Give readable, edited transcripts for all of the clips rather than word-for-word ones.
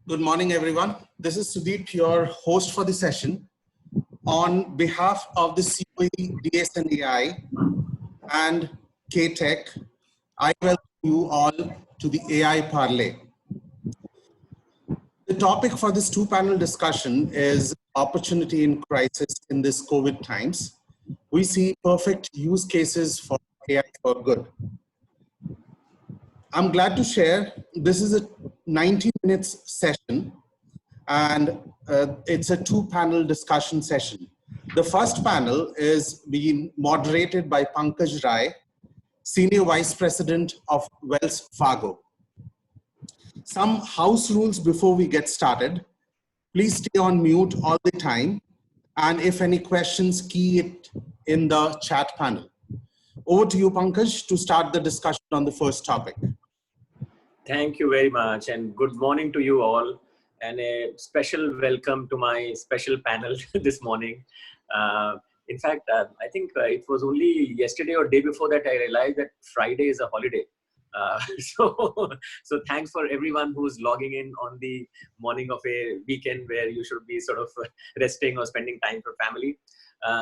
Good morning, everyone. This is Sudeep, your host for the session. On behalf of the COE DSN and K-Tech, I welcome you all to the AI Parlay. The topic for this two-panel discussion is opportunity in crisis in this COVID times. We see perfect use cases for AI for good. I'm glad to share this is a 90 minutes session and it's a two-panel discussion session. The first panel is being moderated by Pankaj Rai, Senior Vice President of Wells Fargo. Some house rules before we get started. Please stay on mute all the time. And if any questions, key it in the chat panel. Over to you, Pankaj, to start the discussion on the first topic. Thank you very much, and good morning to you all, and a special welcome to my special panel this morning. In fact, I think it was only yesterday or day before that I realized that Friday is a holiday. So thanks for everyone who's logging in on the morning of a weekend where you should be sort of resting or spending time for family.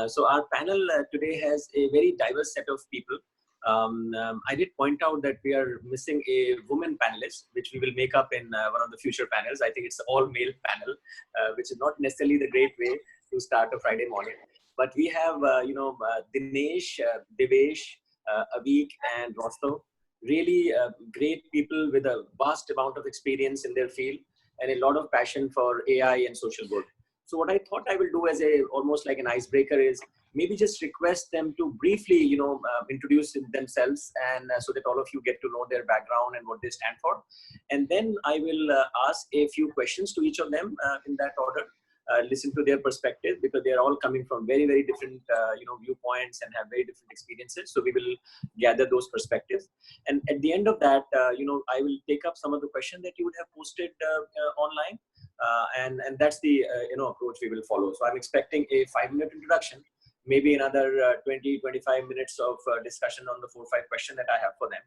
So our panel today has a very diverse set of people. I did point out that we are missing a woman panelist, which we will make up in one of the future panels. I think it's an all-male panel, which is not necessarily the great way to start a Friday morning. But we have, Dinesh, Devesh, Avik, and Rostov. Really great people with a vast amount of experience in their field and a lot of passion for AI and social good. So what I thought I will do as almost like an icebreaker is maybe just request them to briefly, introduce themselves, and so that all of you get to know their background and what they stand for. And then I will ask a few questions to each of them in that order. Listen to their perspective, because they're all coming from very, very different, viewpoints and have very different experiences. So we will gather those perspectives. And at the end of that, I will take up some of the questions that you would have posted online. And that's the approach we will follow. So I'm expecting a 5-minute introduction, maybe another 20-25 minutes of discussion on the 4 or 5 questions that I have for them,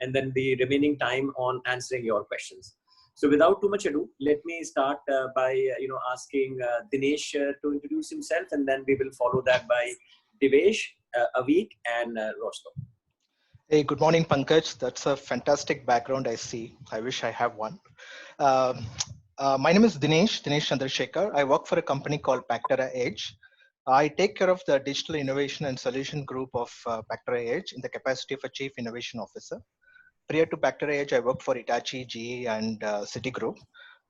and then the remaining time on answering your questions. So without too much ado, let me start by asking Dinesh to introduce himself, and then we will follow that by Devesh, Avik, and Rostov. Hey, good morning, Pankaj. That's a fantastic background I see. I wish I have one. My name is Dinesh Chandrasekhar. I work for a company called Pactera Edge. I take care of the digital innovation and solution group of Pactera Edge in the capacity of a chief innovation officer. Prior to Pactera Edge, I worked for Hitachi, GE, and Citigroup.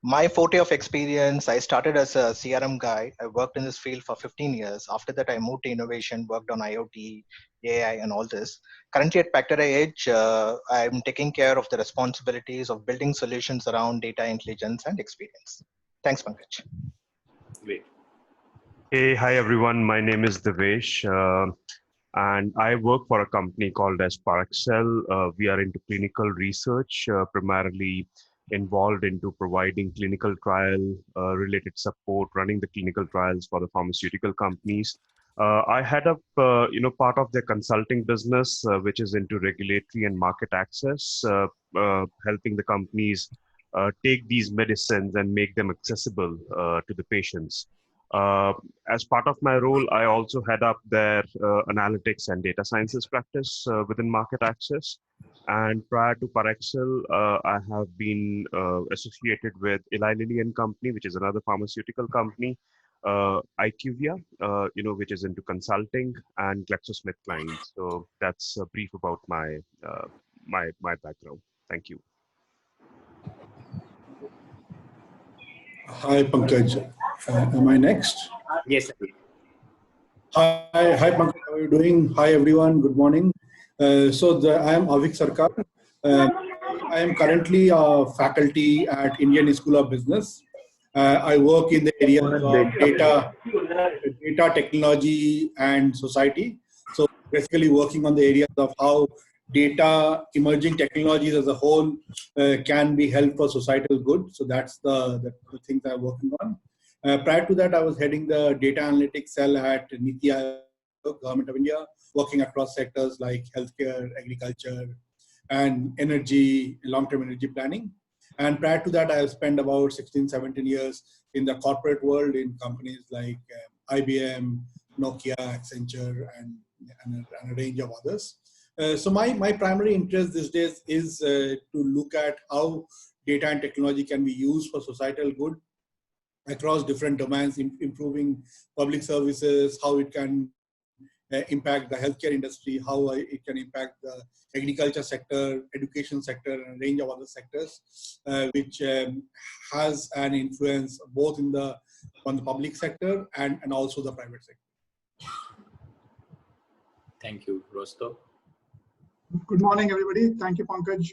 My forte of experience, I started as a CRM guy. I worked in this field for 15 years. After that, I moved to innovation, worked on IoT, AI, and all this. Currently at Pactera Edge, I'm taking care of the responsibilities of building solutions around data intelligence and experience. Thanks, Pankaj. Great. Hey, hi everyone. My name is Devesh, and I work for a company called as Parexel. We are into clinical research, primarily involved into providing clinical trial related support, running the clinical trials for the pharmaceutical companies. I head up, part of their consulting business, which is into regulatory and market access, helping the companies take these medicines and make them accessible to the patients. As part of my role, I also head up their analytics and data sciences practice within market access. And prior to Parexel, I have been associated with Eli Lilly and Company, which is another pharmaceutical company, IQVIA, which is into consulting, and GlaxoSmithKline. So that's a brief about my my background. Thank you. Hi, Pankaj. Am I next? Yes. Hi, Pankaj. How are you doing? Hi, everyone. Good morning. I am Avik Sarkar. I am currently a faculty at Indian School of Business. I work in the areas of data technology and society. So basically working on the areas of how data, emerging technologies as a whole can be helped for societal good. So that's the things I'm working on. Prior to that, I was heading the data analytics cell at Niti Aayog, Government of India, working across sectors like healthcare, agriculture, and energy, long-term energy planning. And prior to that, I have spent about 16, 17 years in the corporate world in companies like IBM, Nokia, Accenture, and a range of others. So my primary interest these days is to look at how data and technology can be used for societal good across different domains, improving public services, how it can impact the healthcare industry, how it can impact the agriculture sector, education sector, and a range of other sectors, which has an influence both on the public sector and also the private sector. Thank you, Rosto. Good morning, everybody. Thank you, Pankaj.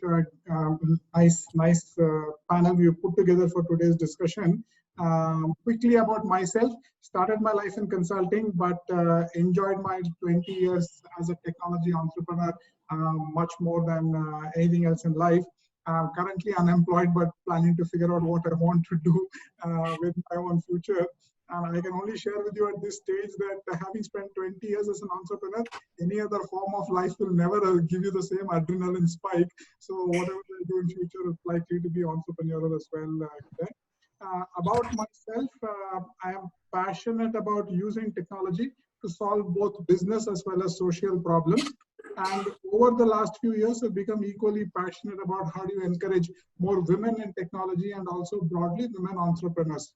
Nice panel you put together for today's discussion. Quickly about myself, started my life in consulting, but enjoyed my 20 years as a technology entrepreneur much more than anything else in life. Currently unemployed, but planning to figure out what I want to do with my own future. And I can only share with you at this stage that having spent 20 years as an entrepreneur, any other form of life will never give you the same adrenaline spike. So whatever I do in future is likely to be entrepreneurial as well. About myself, I am passionate about using technology to solve both business as well as social problems. And over the last few years, I've become equally passionate about how do you encourage more women in technology and also broadly women entrepreneurs.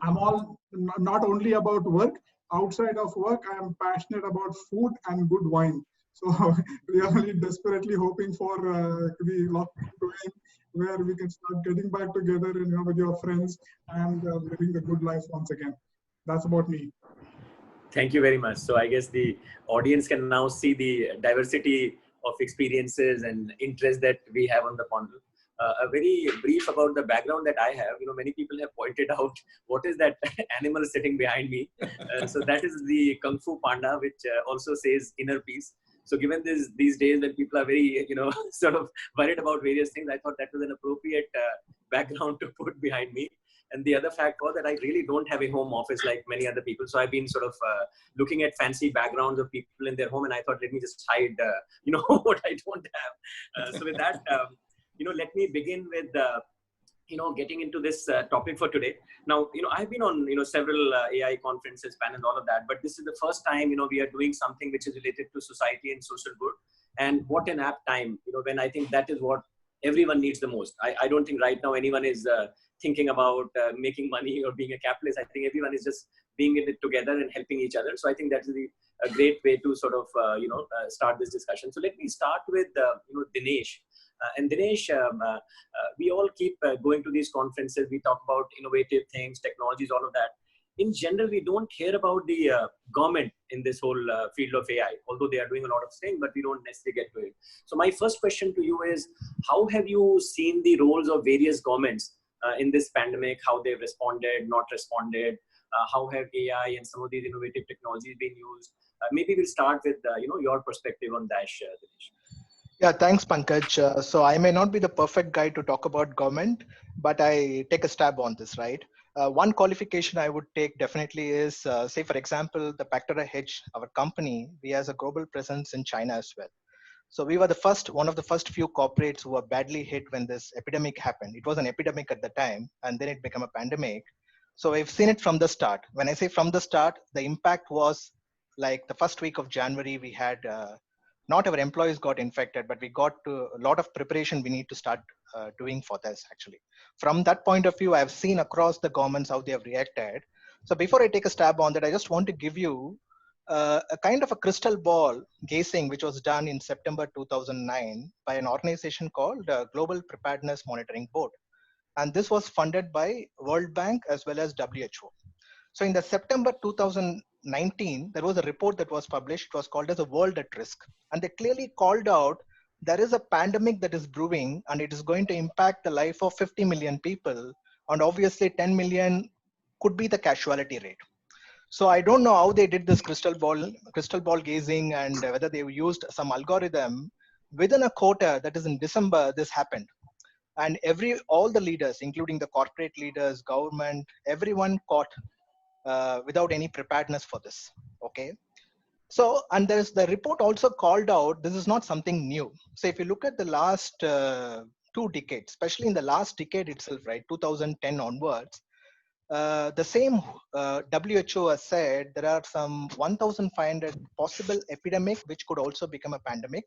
I'm all not only about work. Outside of work, I am passionate about food and good wine. So we are really desperately hoping for the lockdown to end, where we can start getting back together and with your friends and living the good life once again. That's about me. Thank you very much. So I guess the audience can now see the diversity of experiences and interests that we have on the panel. A very brief about the background that I have. Many people have pointed out what is that animal sitting behind me. So that is the Kung Fu Panda, which also says inner peace. So given these days when people are very, sort of worried about various things, I thought that was an appropriate background to put behind me. And the other fact was that I really don't have a home office like many other people. So I've been sort of looking at fancy backgrounds of people in their home, and I thought, let me just hide, what I don't have. So with that, let me begin with, getting into this topic for today. Now, I've been on, several AI conferences, panels, all of that, but this is the first time, we are doing something which is related to society and social good. And what an apt time, when I think that is what everyone needs the most. I don't think right now anyone is thinking about making money or being a capitalist. I think everyone is just being in it together and helping each other. So I think that's a great way to sort of, start this discussion. So let me start with, Dinesh. And Dinesh, we all keep going to these conferences. We talk about innovative things, technologies, all of that. In general, we don't hear about the government in this whole field of AI, although they are doing a lot of things, but we don't necessarily get to it. So my first question to you is, how have you seen the roles of various governments in this pandemic, how they've responded, not responded? How have AI and some of these innovative technologies been used? Maybe we'll start with, your perspective on that, Dinesh. Yeah, thanks, Pankaj. So I may not be the perfect guy to talk about government, but I take a stab on this, right? One qualification I would take definitely is, say, for example, the Pactera Hedge, our company, we has a global presence in China as well. So we were one of the first few corporates who were badly hit when this epidemic happened. It was an epidemic at the time, and then it became a pandemic. So we've seen it from the start. When I say from the start, the impact was like the first week of January, we had not our employees got infected, but we got to a lot of preparation we need to start doing for this actually. From that point of view, I've seen across the governments how they have reacted. So before I take a stab on that, I just want to give you a kind of a crystal ball gazing, which was done in September 2009 by an organization called Global Preparedness Monitoring Board. And this was funded by World Bank as well as WHO. So in the September 2019, there was a report that was published. It was called as a World at Risk. And they clearly called out there is a pandemic that is brewing and it is going to impact the life of 50 million people. And obviously 10 million could be the casualty rate. So I don't know how they did this crystal ball gazing and whether they used some algorithm. Within a quarter, that is in December, this happened. And all the leaders, including the corporate leaders, government, everyone caught without any preparedness for this. Okay. So, and the report also called out, this is not something new. So if you look at the last 2 decades, especially in the last decade itself, right, 2010 onwards, the same WHO has said there are some 1,500 possible epidemic which could also become a pandemic,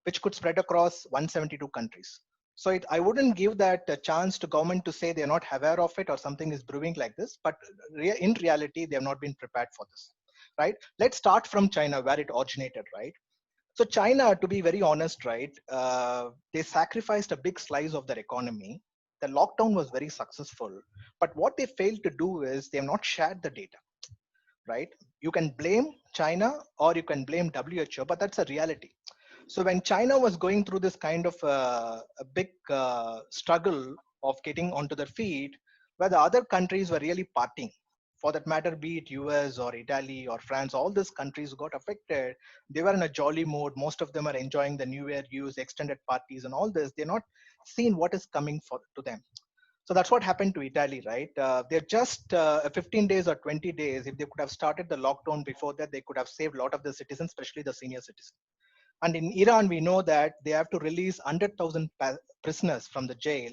which could spread across 172 countries. So I wouldn't give that a chance to government to say they're not aware of it or something is brewing like this, but in reality, they have not been prepared for this, right? Let's start from China where it originated, right? So China, to be very honest, right, they sacrificed a big slice of their economy. The lockdown was very successful, but what they failed to do is they have not shared the data, right? You can blame China or you can blame WHO, but that's a reality. So when China was going through this kind of a big struggle of getting onto their feet, where the other countries were really partying, for that matter, be it US or Italy or France, all these countries got affected. They were in a jolly mode. Most of them are enjoying the New Year use, extended parties, and all this. They're not seeing what is coming to them. So that's what happened to Italy, right? They're just 15 days or 20 days. If they could have started the lockdown before that, they could have saved a lot of the citizens, especially the senior citizens. And in Iran, we know that they have to release 100,000 prisoners from the jail.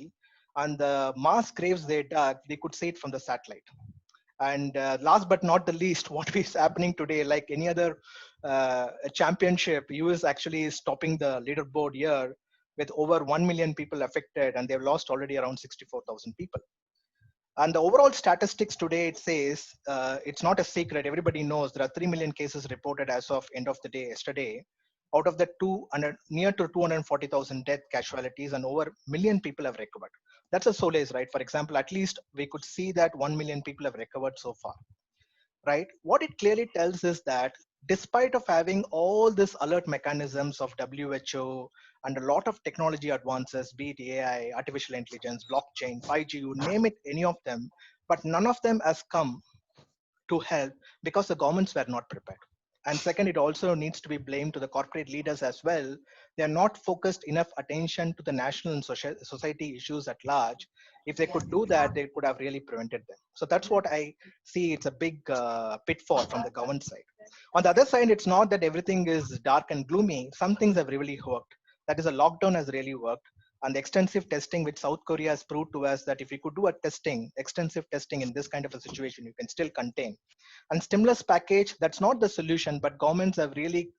And the mass graves they dug, they could see it from the satellite. And last but not the least, what is happening today, like any other championship, US actually is topping the leaderboard here with over 1 million people affected, and they've lost already around 64,000 people. And the overall statistics today, it says, it's not a secret. Everybody knows there are 3 million cases reported as of end of the day yesterday. Out of the near to 240,000 death casualties, and over 1 million people have recovered. That's a solace, right? For example, at least we could see that 1 million people have recovered so far, right? What it clearly tells is that despite of having all these alert mechanisms of WHO and a lot of technology advances, be it AI, artificial intelligence, blockchain, 5G, you name it, any of them, but none of them has come to help because the governments were not prepared. And second, it also needs to be blamed to the corporate leaders as well. They are not focused enough attention to the national and society issues at large. If they could do that, they could have really prevented them. So that's what I see. It's a big pitfall from the government side. On the other side, it's not that everything is dark and gloomy. Some things have really worked. That is, a lockdown has really worked. And the extensive testing which South Korea has proved to us that if you could do extensive testing in this kind of a situation, you can still contain. And stimulus package, that's not the solution, but governments have really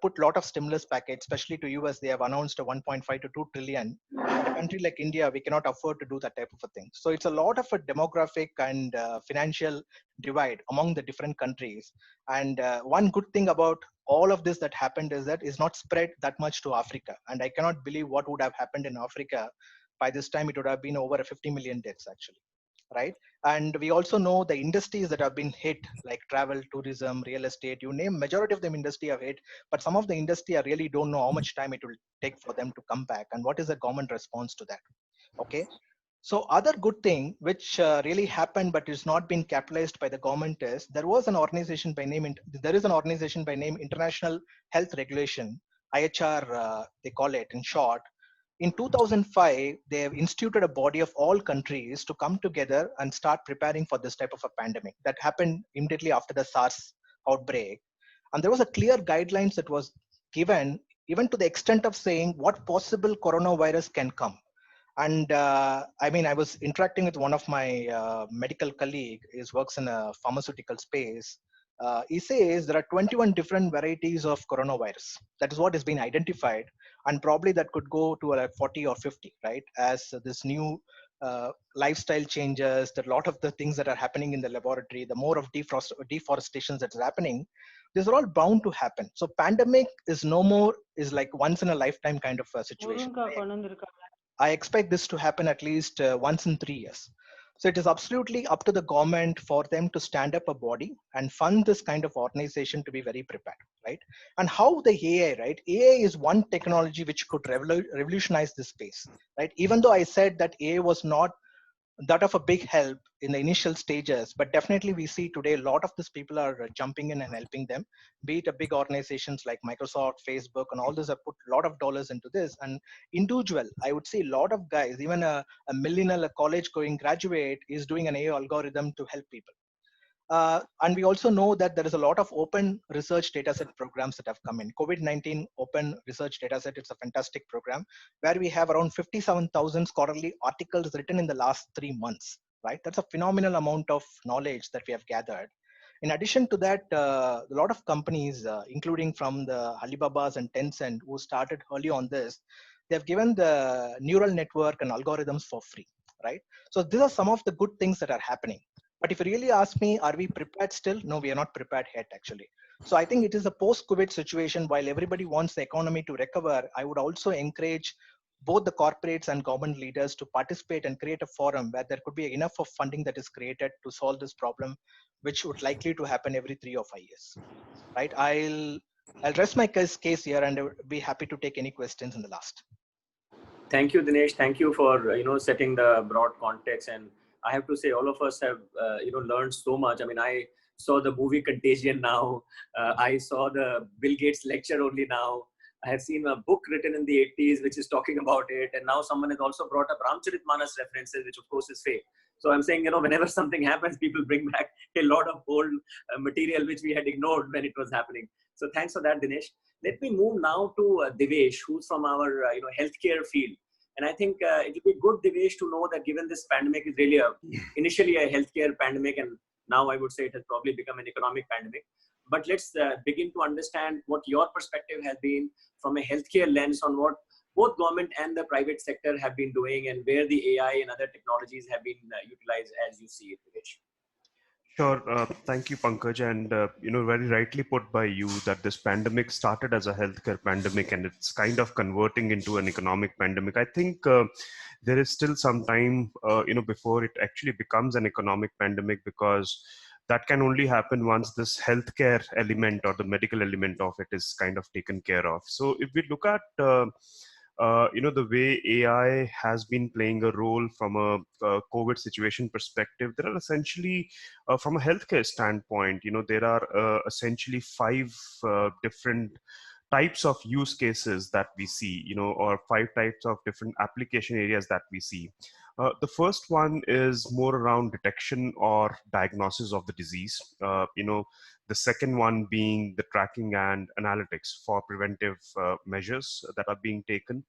put a lot of stimulus package, especially to US. They have announced a 1.5 to 2 trillion. In a country like India, we cannot afford to do that type of a thing. So it's a lot of a demographic and financial divide among the different countries. And one good thing about all of this that happened is that it's not spread that much to Africa. And I cannot believe what would have happened in Africa. By this time, it would have been over 50 million deaths, actually, right? And we also know the industries that have been hit, like travel, tourism, real estate, you name, majority of them industry have hit, but some of the industry I really don't know how much time it will take for them to come back and what is the government response to that. Okay. So other good thing which really happened but is not been capitalized by the government is there is an organization by name International Health Regulation, IHR, they call it in short. In 2005, they have instituted a body of all countries to come together and start preparing for this type of a pandemic that happened immediately after the SARS outbreak. And there was a clear guidelines that was given, even to the extent of saying what possible coronavirus can come. And I mean, I was interacting with one of my medical colleague, he works in a pharmaceutical space. He says there are 21 different varieties of coronavirus. That is what has been identified. And probably that could go to like 40 or 50, right? As this new lifestyle changes, that a lot of the things that are happening in the laboratory, the more of deforestation that's happening, these are all bound to happen. So pandemic is no more, is like once in a lifetime kind of a situation. I expect this to happen at least once in 3 years. So it is absolutely up to the government for them to stand up a body and fund this kind of organization to be very prepared, right? And how the AI, right? AI is one technology which could revolutionize this space, right? Even though I said that AI was not that of a big help in the initial stages, but definitely we see today a lot of these people are jumping in and helping them, be it a big organizations like Microsoft, Facebook, and all those have put a lot of dollars into this. And individual, I would say a lot of guys, even a millennial, a college going graduate is doing an AI algorithm to help people. And we also know that there is a lot of open research dataset programs that have come in. COVID-19 open research dataset, it's a fantastic program where we have around 57,000 scholarly articles written in the last 3 months, right? That's a phenomenal amount of knowledge that we have gathered. In addition to that, a lot of companies, including from the Alibabas and Tencent, who started early on this, they've given the neural network and algorithms for free, right? So these are some of the good things that are happening. But if you really ask me, are we prepared still? No, we are not prepared yet, actually. So I think it is a post-COVID situation. While everybody wants the economy to recover, I would also encourage both the corporates and government leaders to participate and create a forum where there could be enough of funding that is created to solve this problem, which would likely to happen every 3 or 5 years, right? I'll rest my case here and I would be happy to take any questions in the last. Thank you, Dinesh. Thank you for setting the broad context. And I have to say, all of us have learned so much. I mean, I saw the movie Contagion now. I saw the Bill Gates lecture only now. I have seen a book written in the 80s which is talking about it, and now someone has also brought up Ramcharitmanas references, which of course is fake. So I'm saying, whenever something happens, people bring back a lot of old material which we had ignored when it was happening. So thanks for that, Dinesh. Let me move now to Devesh, who's from our healthcare field. And I think it will be good, Devesh, to know that given this pandemic is really initially a healthcare pandemic, and now I would say it has probably become an economic pandemic. But let's begin to understand what your perspective has been from a healthcare lens on what both government and the private sector have been doing and where the AI and other technologies have been utilized as you see it, Devesh. Sure. Thank you, Pankaj. And, very rightly put by you that this pandemic started as a healthcare pandemic and it's kind of converting into an economic pandemic. I think there is still some time, before it actually becomes an economic pandemic, because that can only happen once this healthcare element or the medical element of it is kind of taken care of. So if we look at the way AI has been playing a role from a COVID situation perspective, there are essentially, from a healthcare standpoint, there are essentially 5 different types of use cases that we see, or 5 types of different application areas that we see. The first one is more around detection or diagnosis of the disease. The second one being the tracking and analytics for preventive measures that are being taken.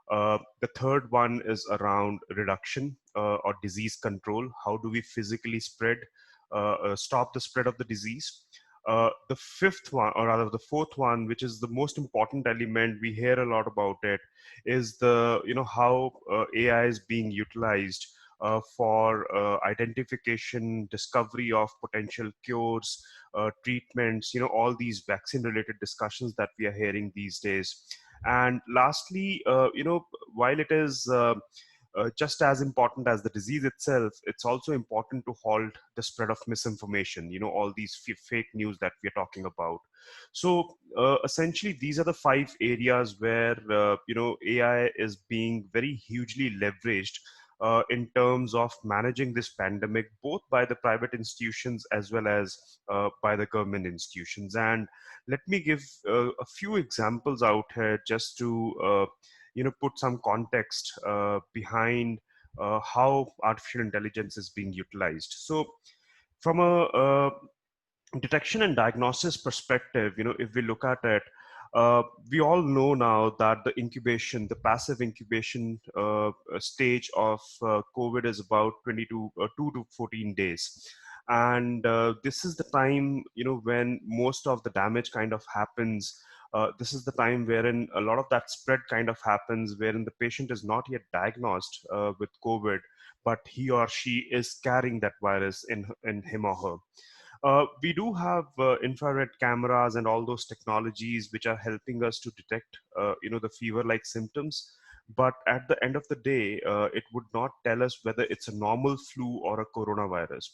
The third one is around reduction or disease control. How do we physically stop the spread of the disease? The fifth one, or rather the fourth one, which is the most important element, we hear a lot about it, is how AI is being utilized for identification, discovery of potential cures, treatments, all these vaccine related discussions that we are hearing these days. And lastly, while it is just as important as the disease itself, it's also important to halt the spread of misinformation, all these fake news that we're talking about. So essentially, these are the 5 areas where, AI is being very hugely leveraged in terms of managing this pandemic, both by the private institutions as well as by the government institutions. And let me give a few examples out here just to put some context behind how artificial intelligence is being utilized. So from a detection and diagnosis perspective, if we look at it, we all know now that the passive incubation stage of COVID is about 2 to 14 days. And this is the time, when most of the damage kind of happens. This is the time wherein a lot of that spread kind of happens, wherein the patient is not yet diagnosed with COVID, but he or she is carrying that virus in him or her. We do have infrared cameras and all those technologies which are helping us to detect, the fever-like symptoms. But at the end of the day, it would not tell us whether it's a normal flu or a coronavirus.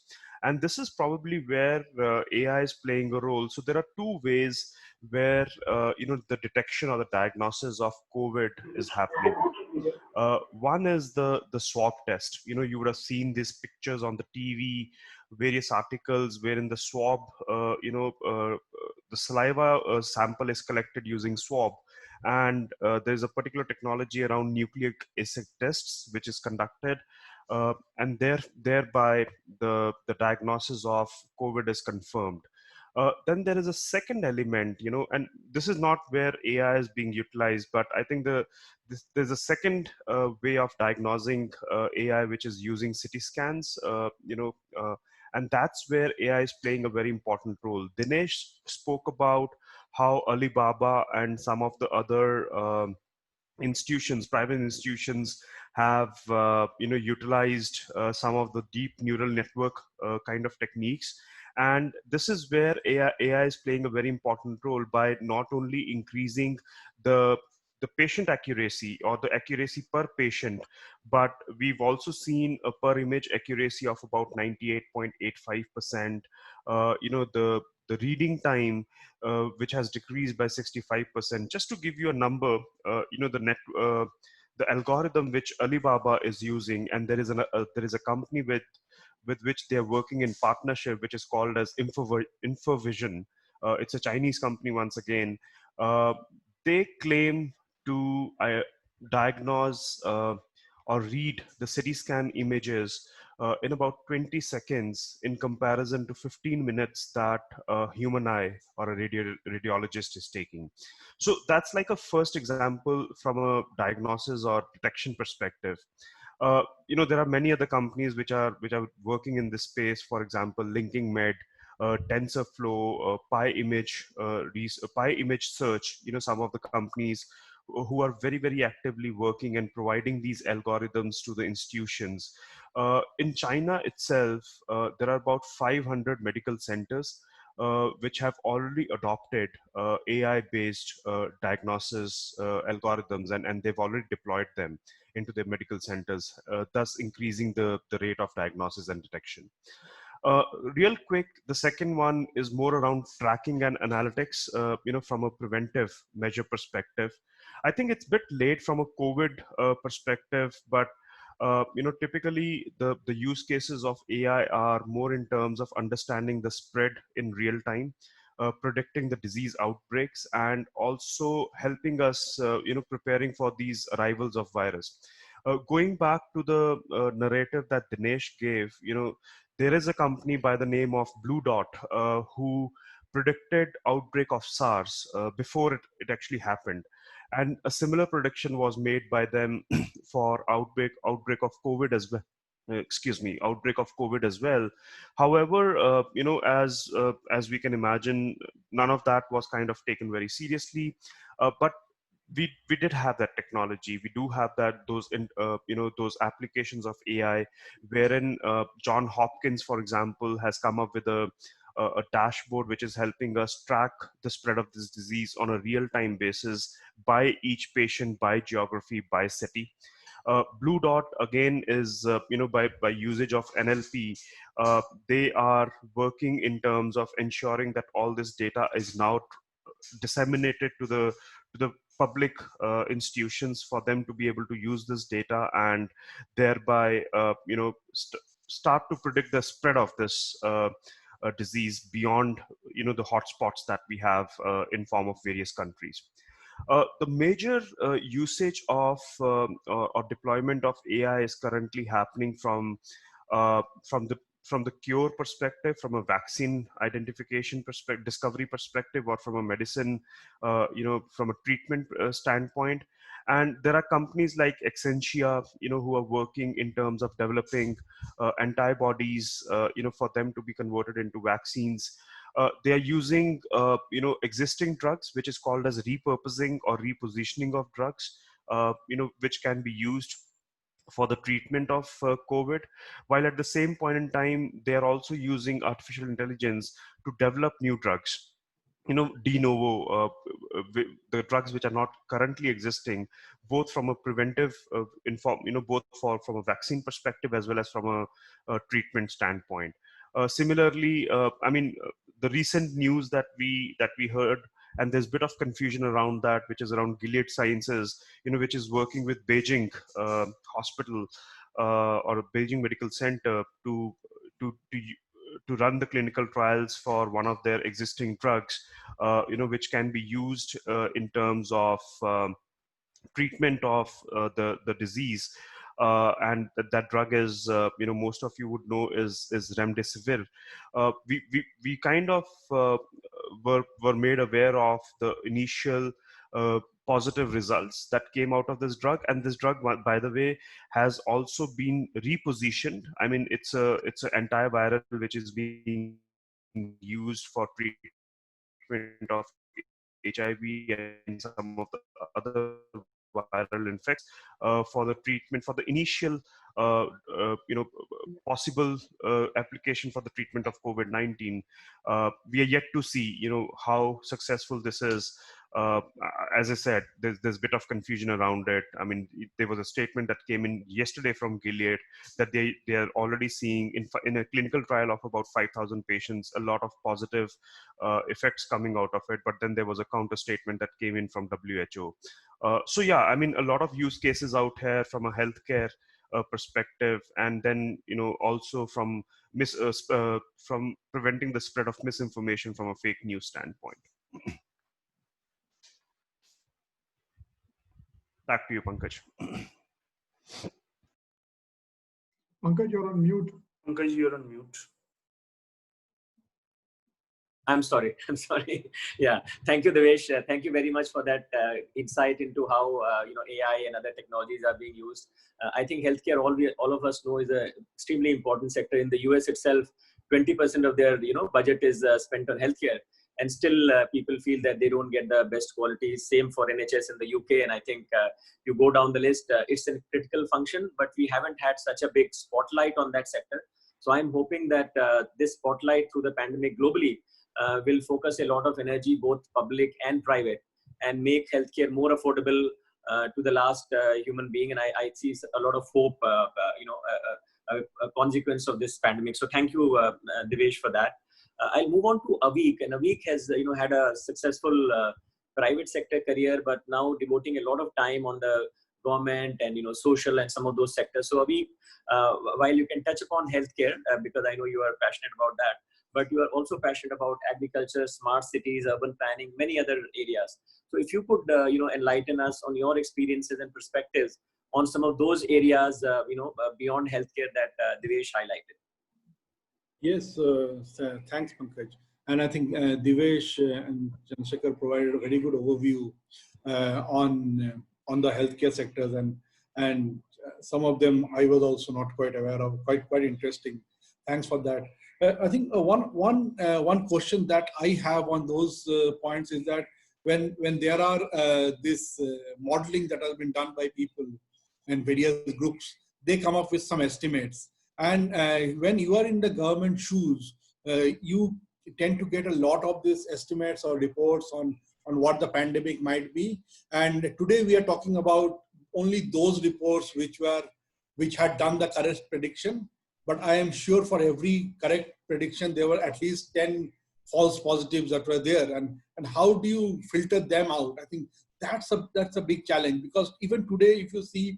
And this is probably where AI is playing a role. So there are 2 ways where, the detection or the diagnosis of COVID is happening. One is the swab test. You would have seen these pictures on the TV, various articles wherein the swab, the saliva sample is collected using swab. And there's a particular technology around nucleic acid tests, which is conducted. and thereby the diagnosis of COVID is confirmed. Then there is a second element, and this is not where AI is being utilized, but I think there's a second way of diagnosing AI, which is using CT scans, and that's where AI is playing a very important role. Dinesh spoke about how Alibaba and some of the other institutions, private institutions, have utilized some of the deep neural network kind of techniques, and this is where AI is playing a very important role by not only increasing the the patient accuracy or the accuracy per patient, but we've also seen a per image accuracy of about 98.85%. The reading time, which has decreased by 65%. Just to give you a number, the algorithm which Alibaba is using, and there is a company with which they are working in partnership, which is called as InfoVision. It's a Chinese company once again. Uh, they claim to diagnose or read the CT scan images in about 20 seconds in comparison to 15 minutes that a human eye or a radiologist is taking. So that's like a first example from a diagnosis or detection perspective. There are many other companies which are working in this space. For example, Linking Med, TensorFlow, Pi Image Search. Some of the companies who are very, very actively working and providing these algorithms to the institutions. In China itself, there are about 500 medical centers which have already adopted AI-based diagnosis algorithms, and they've already deployed them into their medical centers, thus increasing the rate of diagnosis and detection. Uh, Real quick, the second one is more around tracking and analytics, from a preventive measure perspective. I think it's a bit late from a COVID perspective, but typically the use cases of AI are more in terms of understanding the spread in real time, predicting the disease outbreaks, and also helping us, preparing for these arrivals of virus. Going back to the narrative that Dinesh gave, there is a company by the name of Blue Dot who predicted outbreak of SARS before it actually happened, and a similar prediction was made by them for outbreak of COVID as well. Excuse me, outbreak of COVID as well. However, as we can imagine, none of that was kind of taken very seriously. But we did have that technology. We do have those applications of AI, wherein John Hopkins, for example, has come up with a dashboard which is helping us track the spread of this disease on a real-time basis by each patient, by geography, by city. Blue Dot again is by usage of NLP, they are working in terms of ensuring that all this data is now disseminated to the public institutions for them to be able to use this data, and thereby start to predict the spread of this disease beyond the hotspots that we have in form of various countries. The major usage of or deployment of AI is currently happening from the cure perspective, from a vaccine identification perspective, discovery perspective, or from a medicine, from a treatment standpoint. And there are companies like Exscientia, who are working in terms of developing antibodies, for them to be converted into vaccines. They are using, existing drugs, which is called as repurposing or repositioning of drugs, which can be used for the treatment of COVID, while at the same point in time, they are also using artificial intelligence to develop new drugs. De novo, the drugs which are not currently existing, both from a preventive, both from a vaccine perspective as well as from a treatment standpoint. Similarly, the recent news that we heard, and there's a bit of confusion around that, which is around Gilead Sciences, which is working with Beijing Hospital or Beijing Medical Center to to run the clinical trials for one of their existing drugs, which can be used in terms of treatment of the disease. and that drug is, most of you would know, is remdesivir. We kind of were made aware of the initial positive results that came out of this drug, and this drug, by the way, has also been repositioned. I mean, it's an antiviral which is being used for treatment of HIV and some of the other viral infects, for the treatment, for the initial possible application for the treatment of COVID-19. We are yet to see how successful this is. As I said, there's a bit of confusion around it. I mean, there was a statement that came in yesterday from Gilead that they are already seeing in a clinical trial of about 5,000 patients, a lot of positive effects coming out of it. But then there was a counter statement that came in from WHO. So yeah, I mean, a lot of use cases out here from a healthcare perspective, and then also from from preventing the spread of misinformation from a fake news standpoint. Back to you, Pankaj. Pankaj, you're on mute. Pankaj, you're on mute. I'm sorry. Yeah, thank you, Devesh. Thank you very much for that insight into how AI and other technologies are being used. I think healthcare, all of us know, is an extremely important sector. In the US itself, 20% of their budget is spent on healthcare, and still people feel that they don't get the best quality. Same for NHS in the UK, and I think you go down the list, it's a critical function, but we haven't had such a big spotlight on that sector. So I'm hoping that this spotlight through the pandemic globally will focus a lot of energy, both public and private, and make healthcare more affordable to the last human being. And I see a lot of hope, a consequence of this pandemic. So thank you, Devesh, for that. I'll move on to Avik, and Avik has had a successful private sector career, but now devoting a lot of time on the government and social and some of those sectors. So Avik, while you can touch upon healthcare, because I know you are passionate about that, but you are also passionate about agriculture, smart cities, urban planning, many other areas. So if you could, enlighten us on your experiences and perspectives on some of those areas, beyond healthcare that Devesh highlighted. Yes, thanks, Pankaj. And I think Devesh and Chandrasekhar provided a very good overview on the healthcare sectors, and some of them I was also not quite aware of. Quite interesting. Thanks for that. I think one question that I have on those points is that when there are this modeling that has been done by people and various groups, they come up with some estimates. And when you are in the government shoes, you tend to get a lot of these estimates or reports on what the pandemic might be. And today we are talking about only those reports which had done the correct prediction. But I am sure for every correct prediction, there were at least 10 false positives that were there. And how do you filter them out? I think that's a big challenge, because even today, if you see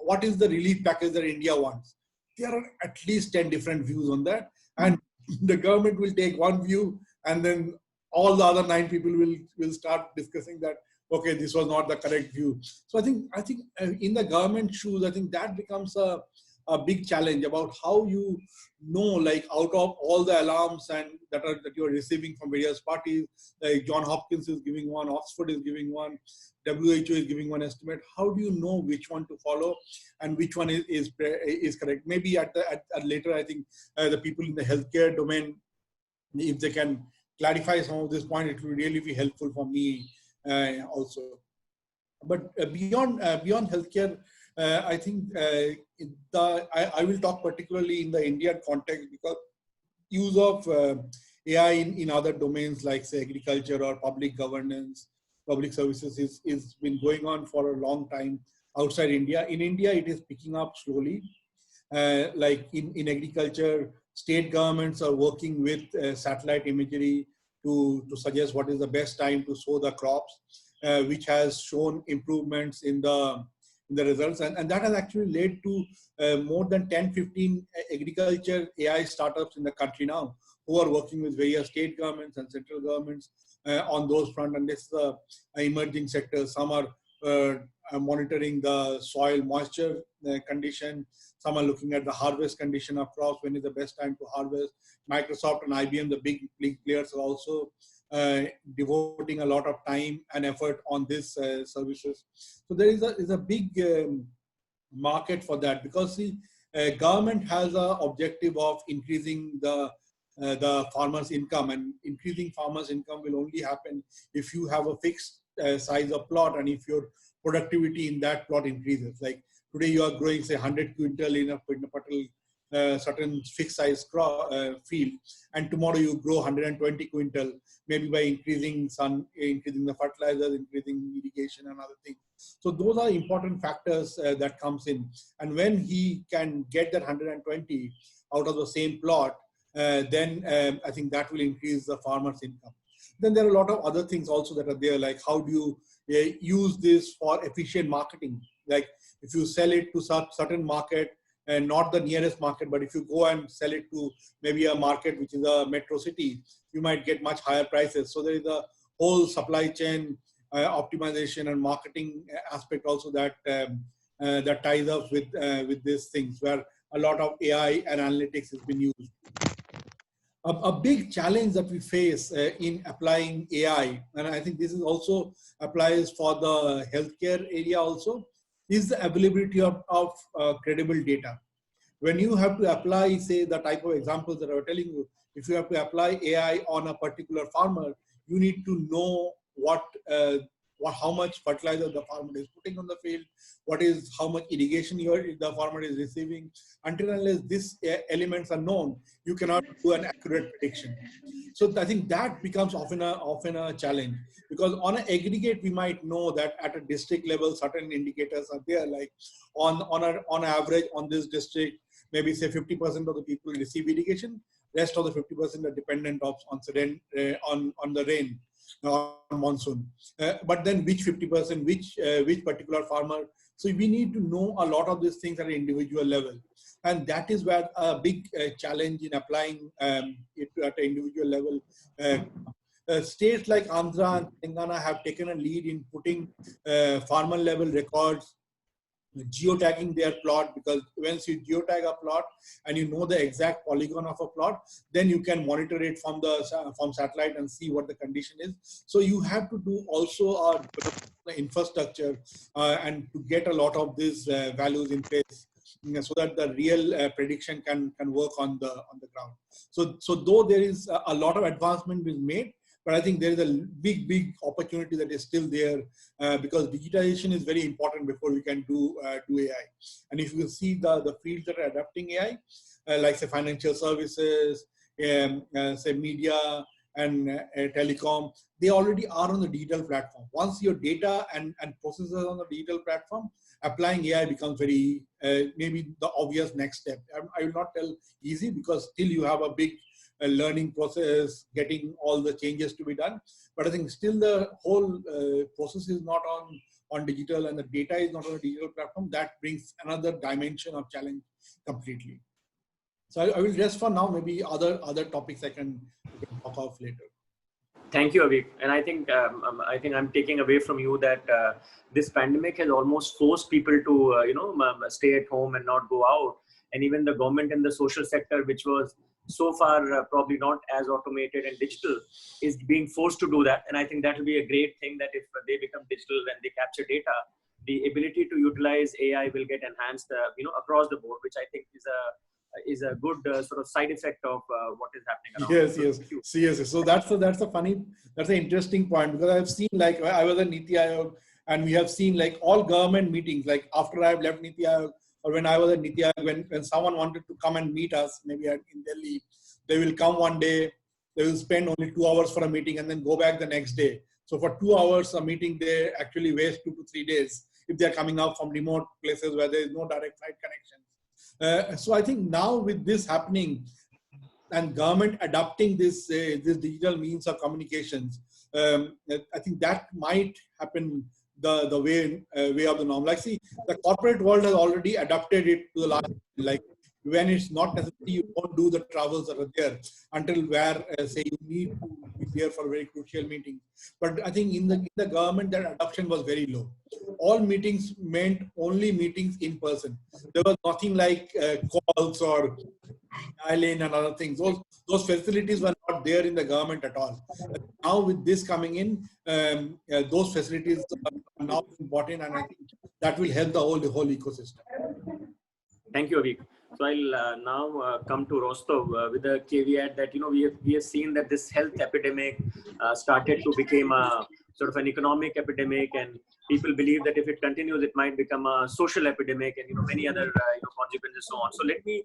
what is the relief package that India wants, there are at least 10 different views on that. And the government will take one view, and then all the other 9 people will start discussing that, okay, this was not the correct view. So I think in the government shoes, I think that becomes a big challenge about how you know, like, out of all the alarms and that you are receiving from various parties, like John Hopkins is giving one, Oxford is giving one, WHO is giving one estimate. How do you know which one to follow and which one is correct? Maybe at later, I think the people in the healthcare domain, if they can clarify some of this point, it will really be helpful for me also. But beyond healthcare, I think I will talk particularly in the Indian context, because use of AI in other domains like, say, agriculture or public governance, public services is been going on for a long time outside India. In India, it is picking up slowly. Like in agriculture, state governments are working with satellite imagery to suggest what is the best time to sow the crops, which has shown improvements in the results. And that has actually led to more than 10-15 agriculture AI startups in the country now, who are working with various state governments and central governments on those front. And this is an emerging sector. Some are monitoring the soil moisture condition. Some are looking at the harvest condition of crops, when is the best time to harvest. Microsoft and IBM, the big players, are also devoting a lot of time and effort on these services. So there is a big market for that, because the government has an objective of increasing the farmers' income, and increasing farmers' income will only happen if you have a fixed size of plot, and if your productivity in that plot increases. Like today you are growing say 100 quintal in a certain fixed size field, and tomorrow you grow 120 quintal, maybe by increasing the fertilizers, increasing irrigation and other things. So those are important factors that comes in. And when he can get that 120 out of the same plot, then I think that will increase the farmer's income. Then there are a lot of other things also that are there, like how do you use this for efficient marketing? Like if you sell it to certain market, and not the nearest market, but if you go and sell it to maybe a market which is a metro city, you might get much higher prices. So there is a whole supply chain optimization and marketing aspect also that that ties up with these things, where a lot of AI and analytics has been used. A big challenge that we face in applying AI, and I think this is also applies for the healthcare area also, is the availability of credible data. When you have to apply, say, the type of examples that I was telling you, if you have to apply AI on a particular farmer, you need to know how much fertilizer the farmer is putting on the field, how much irrigation the farmer is receiving. Until unless these elements are known, you cannot do an accurate prediction. So I think that becomes often a challenge, because on an aggregate we might know that at a district level certain indicators are there, like on average on this district, maybe say 50% of the people receive irrigation, rest of the 50% are dependent on the rain, on monsoon. But then which 50%, which particular farmer? So we need to know a lot of these things at an individual level. And that is where a big challenge in applying it at an individual level. States like Andhra and Telangana have taken a lead in putting farmer level records, geotagging their plot, because once you geotag a plot and you know the exact polygon of a plot, then you can monitor it from satellite and see what the condition is. So you have to do also the infrastructure and to get a lot of these values in place, so that the real prediction can work on the ground. So though there is a lot of advancement being made, but I think there is a big opportunity that is still there, because digitization is very important before we can do AI. And if you see the fields that are adapting AI, like say financial services, say media and telecom, they already are on the digital platform. Once your data and processes are on the digital platform, applying AI becomes very maybe the obvious next step. I will not tell easy, because still you have a big learning process, getting all the changes to be done. But I think still the whole process is not on digital, and the data is not on a digital platform. That brings another dimension of challenge completely. So I will rest for now. Maybe other topics I can talk of later. Thank you, Avik. And I think I'm taking away from you that this pandemic has almost forced people to stay at home and not go out. And even the government and the social sector, which was so far probably not as automated and digital, is being forced to do that. And I think that will be a great thing, that if they become digital and they capture data, the ability to utilize AI will get enhanced across the board, which I think is a good sort of side effect of what is happening around. Yes. So that's an interesting point, because I've seen, like, I was at Niti Aayog, and we have seen like all government meetings, like after I've left Niti Aayog, or when I was at Niti Aayog, when someone wanted to come and meet us, maybe in Delhi, they will come one day, they will spend only 2 hours for a meeting and then go back the next day. So for 2 hours a meeting, they actually waste 2 to 3 days if they're coming up from remote places where there is no direct flight connection. So I think now with this happening and government adopting this digital means of communications, I think that might happen the way of the norm. Like, see, the corporate world has already adapted it to the last, like when it's not necessary, you don't do the travels that are there until where say you need to be there for very crucial meetings. But I think in the government, that adoption was very low. all meetings meant only meetings in person. There was nothing like calls or dial-in and other things. Those facilities were not there in the government at all. Now with this coming in, those facilities are now important, and I think that will help the whole ecosystem. Thank you, Avik. So I'll now come to Rostov with the caveat that we have seen that this health epidemic started to become a sort of an economic epidemic, and people believe that if it continues, it might become a social epidemic, and many other consequences, so on. So let me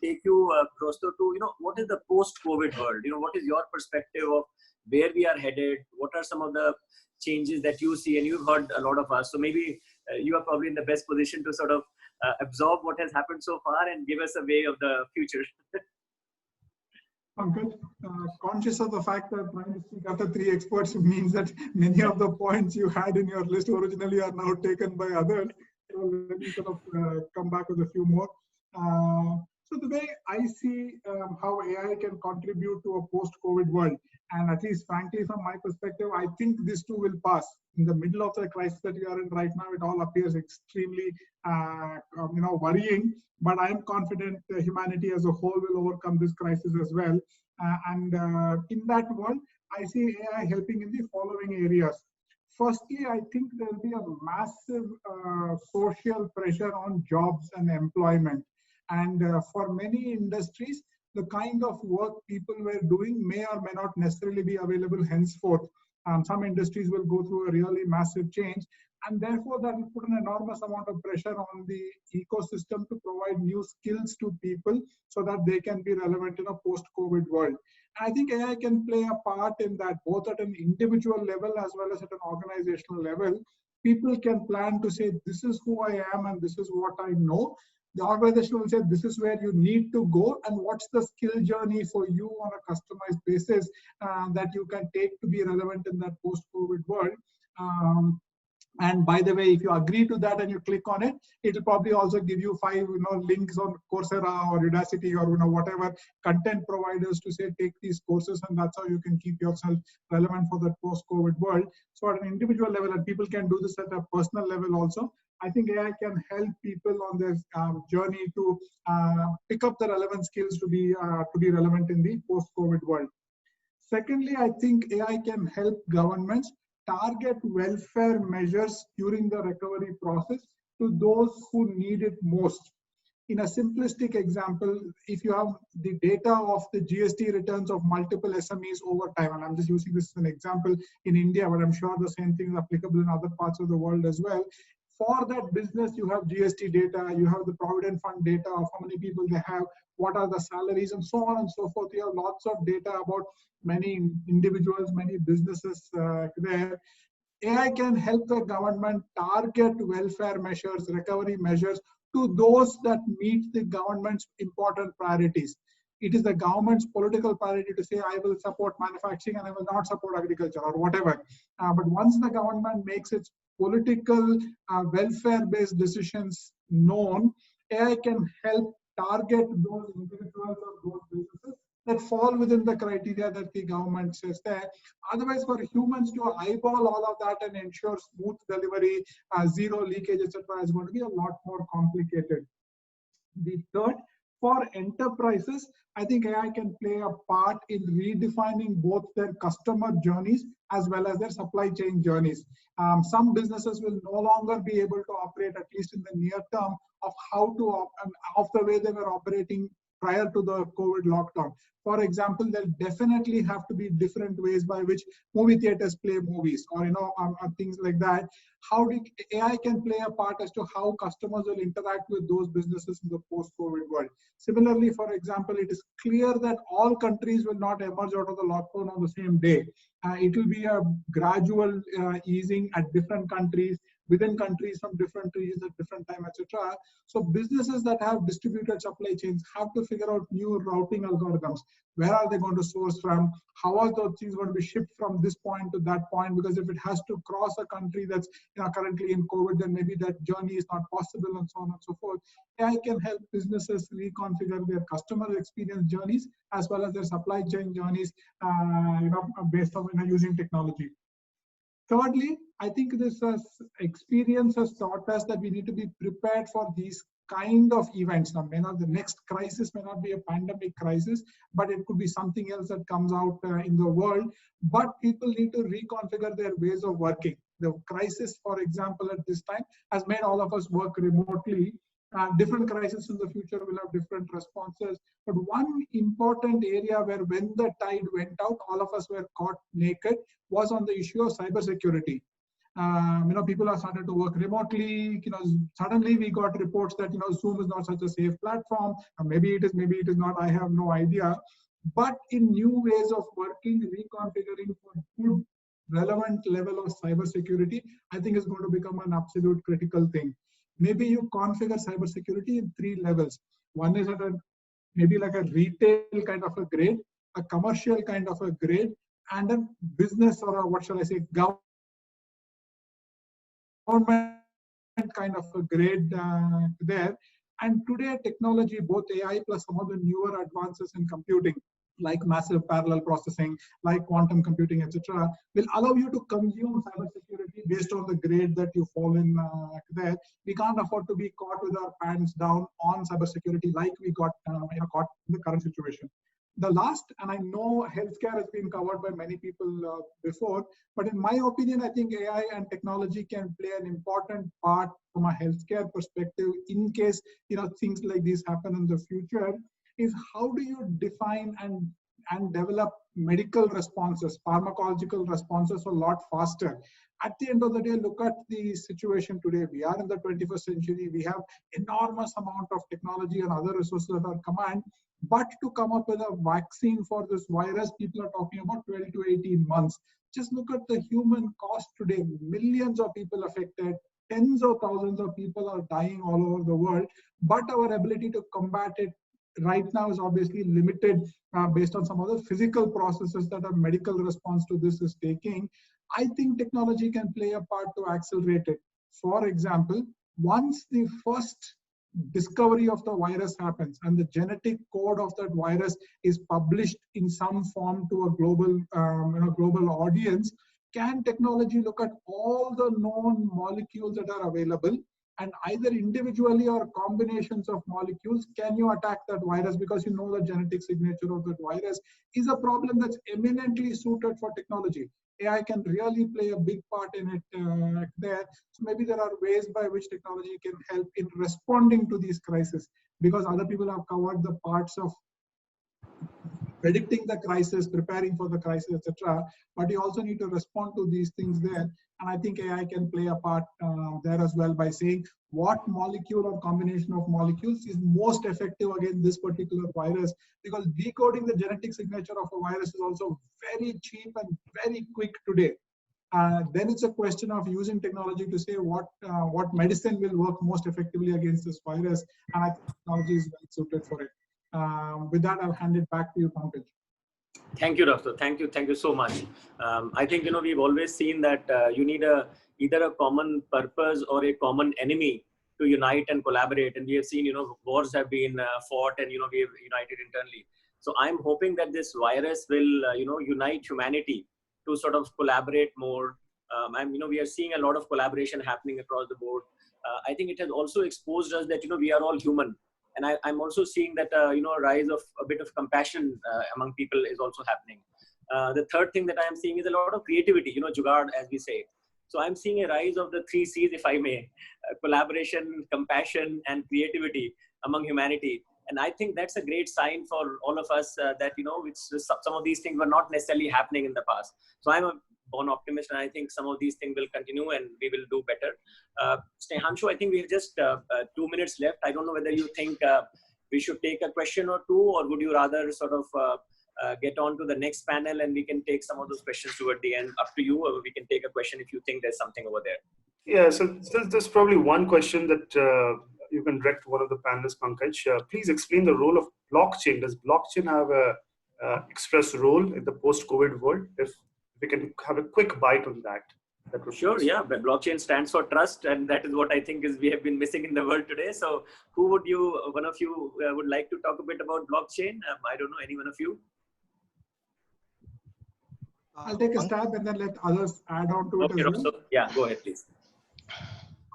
take you, Rostov, to what is the post-COVID world? What is your perspective of where we are headed? What are some of the changes that you see? And you've heard a lot of us, so maybe you are probably in the best position to sort of absorb what has happened so far and give us a way of the future. Pankaj, conscious of the fact that trying to speak after 3 experts means that many of the points you had in your list originally are now taken by others. So let me sort of come back with a few more. So the way I see how AI can contribute to a post-COVID world, and at least frankly from my perspective, I think this too will pass. In the middle of the crisis that we are in right now, it all appears extremely worrying, but I'm confident humanity as a whole will overcome this crisis as well. In that world, I see AI helping in the following areas. Firstly, I think there will be a massive social pressure on jobs and employment. And for many industries, the kind of work people were doing may or may not necessarily be available henceforth. Some industries will go through a really massive change, and therefore that will put an enormous amount of pressure on the ecosystem to provide new skills to people so that they can be relevant in a post-COVID world. And I think AI can play a part in that, both at an individual level as well as at an organizational level. People can plan to say, this is who I am and this is what I know. The organization will say, this is where you need to go and what's the skill journey for you on a customized basis that you can take to be relevant in that post-COVID world. And by the way, if you agree to that and you click on it, it will probably also give you 5 links on Coursera or Udacity or whatever content providers to say, take these courses, and that's how you can keep yourself relevant for that post-COVID world. So at an individual level, and people can do this at a personal level also, I think AI can help people on their journey to pick up the relevant skills to be relevant in the post-COVID world. Secondly, I think AI can help governments target welfare measures during the recovery process to those who need it most. In a simplistic example, if you have the data of the GST returns of multiple SMEs over time, and I'm just using this as an example in India, but I'm sure the same thing is applicable in other parts of the world as well. For that business, you have GST data, you have the Provident Fund data of how many people they have, what are the salaries, and so on and so forth. You have lots of data about many individuals, many businesses there. AI can help the government target welfare measures, recovery measures to those that meet the government's important priorities. It is the government's political priority to say, I will support manufacturing and I will not support agriculture or whatever. But once the government makes its political welfare-based decisions known, AI can help target those individuals or those businesses that fall within the criteria that the government says there. Otherwise, for humans to eyeball all of that and ensure smooth delivery, zero leakage, etc., is going to be a lot more complicated. The third, for enterprises, I think AI can play a part in redefining both their customer journeys as well as their supply chain journeys. Some businesses will no longer be able to operate, at least in the near term, of how to of the way they were operating prior to the COVID lockdown. For example, there'll definitely have to be different ways by which movie theaters play movies, or things like that. How AI can play a part as to how customers will interact with those businesses in the post-COVID world. Similarly, for example, it is clear that all countries will not emerge out of the lockdown on the same day. It will be a gradual easing at different countries, within countries from different regions at different time, etc. So businesses that have distributed supply chains have to figure out new routing algorithms. Where are they going to source from? How are those things going to be shipped from this point to that point? Because if it has to cross a country that's currently in COVID, then maybe that journey is not possible, and so on and so forth. AI can help businesses reconfigure their customer experience journeys as well as their supply chain journeys, based on using technology. Thirdly, I think this experience has taught us that we need to be prepared for these kind of events. Now, the next crisis may not be a pandemic crisis, but it could be something else that comes out in the world. But people need to reconfigure their ways of working. The crisis, for example, at this time has made all of us work remotely. Different crises in the future will have different responses. But one important area where when the tide went out, all of us were caught naked was on the issue of cybersecurity. People have started to work remotely. Suddenly we got reports that Zoom is not such a safe platform. Maybe it is, maybe it is not. I have no idea. But in new ways of working, reconfiguring for good, relevant level of cybersecurity, I think is going to become an absolute critical thing. Maybe you configure cybersecurity in 3 levels. One is at maybe like a retail kind of a grade, a commercial kind of a grade, and a business or a, what shall I say, government kind of a grade there. And today, technology, both AI plus some of the newer advances in computing, like massive parallel processing, like quantum computing, etc., will allow you to consume cybersecurity based on the grade that you fall in there. We can't afford to be caught with our pants down on cybersecurity like we got caught in the current situation. The last, and I know healthcare has been covered by many people before, but in my opinion, I think AI and technology can play an important part from a healthcare perspective in case things like this happen in the future. Is how do you define and develop medical responses, pharmacological responses a lot faster? At the end of the day, look at the situation today. We are in the 21st century. We have enormous amount of technology and other resources at our command. But to come up with a vaccine for this virus, people are talking about 12 to 18 months. Just look at the human cost today. Millions of people affected. Tens of thousands of people are dying all over the world. But our ability to combat it right now is obviously limited based on some of the physical processes that a medical response to this is taking. I think technology can play a part to accelerate it. For example, once the first discovery of the virus happens and the genetic code of that virus is published in some form to a global audience, can technology look at all the known molecules that are available, and either individually or combinations of molecules, can you attack that virus because you know the genetic signature of that virus? Is a problem that's eminently suited for technology. AI can really play a big part in it there. So maybe there are ways by which technology can help in responding to these crises, because other people have covered the parts of predicting the crisis, preparing for the crisis, etc. But you also need to respond to these things there. And I think AI can play a part there as well by saying what molecule or combination of molecules is most effective against this particular virus. Because decoding the genetic signature of a virus is also very cheap and very quick today. Then it's a question of using technology to say what medicine will work most effectively against this virus. And I think technology is well suited for it. With that, I'll hand it back to you, Pankaj. Thank you, Doctor. Thank you so much. I think we've always seen that you need either a common purpose or a common enemy to unite and collaborate. And we have seen wars have been fought, and we have united internally. So I'm hoping that this virus will unite humanity to sort of collaborate more. And we are seeing a lot of collaboration happening across the board. I think it has also exposed us that we are all human. And I'm also seeing that rise of a bit of compassion among people is also happening. The third thing that I am seeing is a lot of creativity, jugaad, as we say. So I'm seeing a rise of the 3 C's, if I may: collaboration, compassion, and creativity among humanity. And I think that's a great sign for all of us that which some of these things were not necessarily happening in the past. So I'm a born optimist, and I think some of these things will continue and we will do better. Snehanshu, I think we have just 2 minutes left. I don't know whether you think we should take a question or two, or would you rather sort of get on to the next panel and we can take some of those questions toward the end? Up to you, or we can take a question if you think there's something over there. Yeah, so there's probably one question that you can direct to one of the panelists, Pankaj. Please explain the role of blockchain. Does blockchain have a express role in the post-COVID world? If we can have a quick bite on that. Sure, yeah. But blockchain stands for trust, and that is what I think is we have been missing in the world today. So one of you would like to talk a bit about blockchain? I don't know, any one of you? I'll take a stab and then let others add on to it Okay, as well. so yeah, go ahead, please.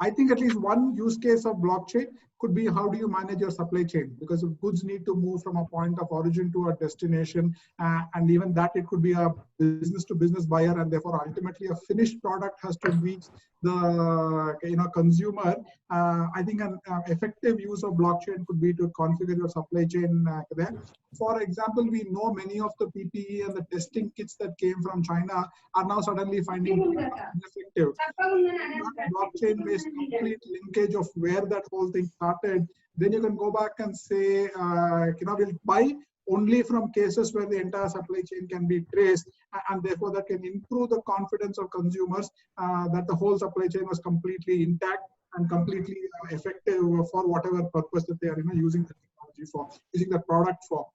I think at least one use case of blockchain could be how do you manage your supply chain, because if goods need to move from a point of origin to a destination, and even that it could be a business to business buyer, and therefore ultimately a finished product has to reach the consumer. I think an effective use of blockchain could be to configure your supply chain there. For example, we know many of the PPE and the testing kits that came from China are now suddenly finding ineffective. Blockchain-based complete linkage of where that whole thing started, then you can go back and say, we'll buy only from cases where the entire supply chain can be traced, and therefore that can improve the confidence of consumers that the whole supply chain was completely intact and completely effective for whatever purpose that they are using the technology for, using the product for.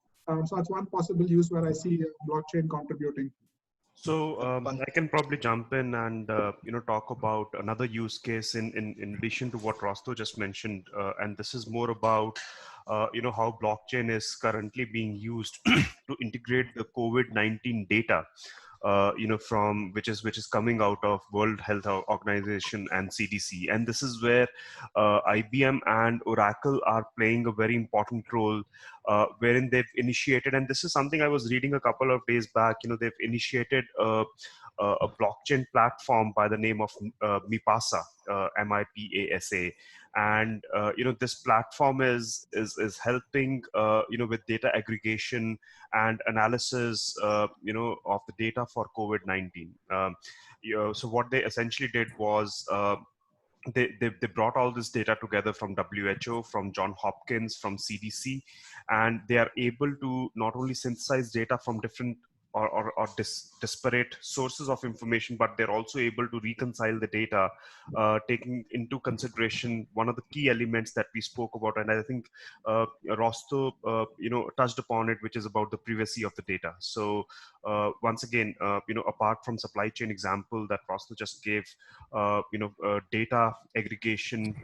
So that's one possible use where I see blockchain contributing. So I can probably jump in and talk about another use case in addition to what Rosto just mentioned, and this is more about how blockchain is currently being used to integrate the COVID-19 data, from which is coming out of World Health Organization and CDC, and this is where IBM and Oracle are playing a very important role, wherein they've initiated, and this is something I was reading a couple of days back. They've initiated a blockchain platform by the name of MIPASA, MIPASA, and this platform is helping with data aggregation and analysis of the data for COVID-19. So what they essentially did was they brought all this data together from WHO, from Johns Hopkins, from CDC, and they are able to not only synthesize data from different or disparate sources of information, but they're also able to reconcile the data, taking into consideration one of the key elements that we spoke about, and I think Rosto touched upon it, which is about the privacy of the data. So once again, apart from supply chain example that Rosto just gave, data aggregation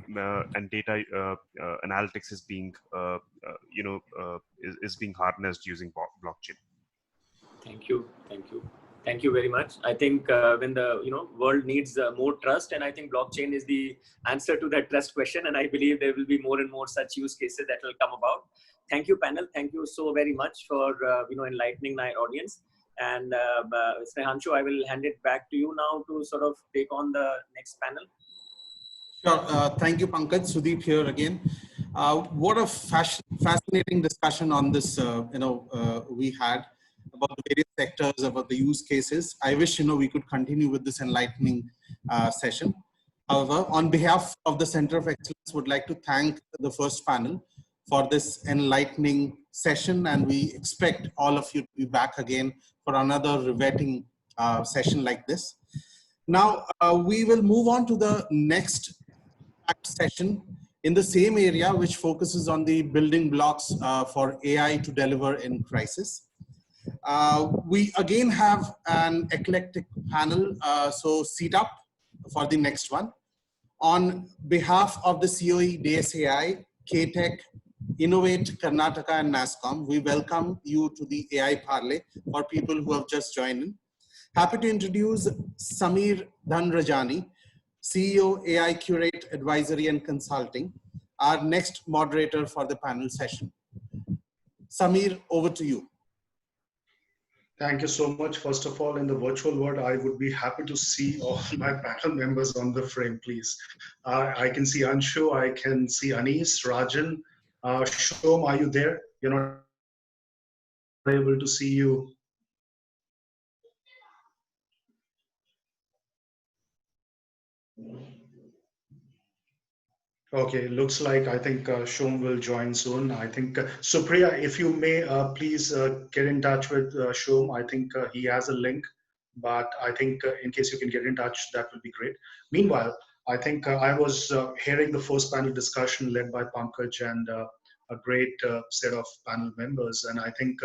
and data analytics is being is being harnessed using blockchain. Thank you very much. I think when the world needs more trust, and I think blockchain is the answer to that trust question, and I believe there will be more and more such use cases that will come about. Thank you, panel. Thank you so very much for enlightening my audience. And Snehanshu, I will hand it back to you now to sort of take on the next panel. Sure. Thank you, Pankaj. Sudeep here again. What a fascinating discussion on this, we had about the various sectors, about the use cases. I wish, we could continue with this enlightening session. However, on behalf of the Center of Excellence, would like to thank the first panel for this enlightening session, and we expect all of you to be back again for another riveting session like this. Now, we will move on to the next session in the same area, which focuses on the building blocks for AI to deliver in crisis. We again have an eclectic panel, so seat up for the next one. On behalf of the COE, DSAI, KTech, Innovate Karnataka and NASSCOM, we welcome you to the AI Parley for people who have just joined in. Happy to introduce Samir Dhanrajani, CEO, AI Curate Advisory and Consulting, our next moderator for the panel session. Samir, over to you. Thank you so much. First of all, in the virtual world, I would be happy to see all my panel members on the frame, please. I can see Anshu, I can see Anis, Rajan. Shom, are you there? You're not able to see you. Okay, looks like I think Shom will join soon. I think Supriya, if you may please get in touch with Shom. I think he has a link, but I think in case you can get in touch, that would be great. Meanwhile, I think I was hearing the first panel discussion led by Pankaj and a great set of panel members. And I think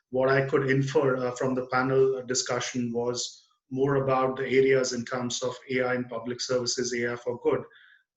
what I could infer from the panel discussion was more about the areas in terms of AI in public services, AI for good.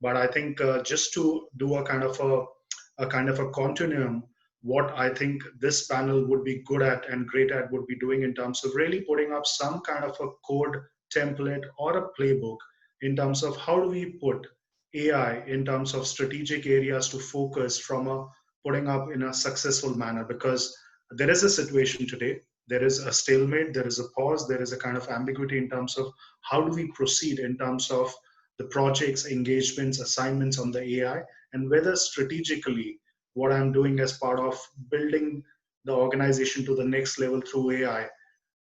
But I think just to do a kind of a continuum, what I think this panel would be good at and great at would be doing in terms of really putting up some kind of a code template or a playbook in terms of how do we put AI in terms of strategic areas to focus from a putting up in a successful manner. Because there is a situation today, there is a stalemate, there is a pause, there is a kind of ambiguity in terms of how do we proceed in terms of the projects, engagements, assignments on the AI, and whether strategically what I'm doing as part of building the organization to the next level through AI,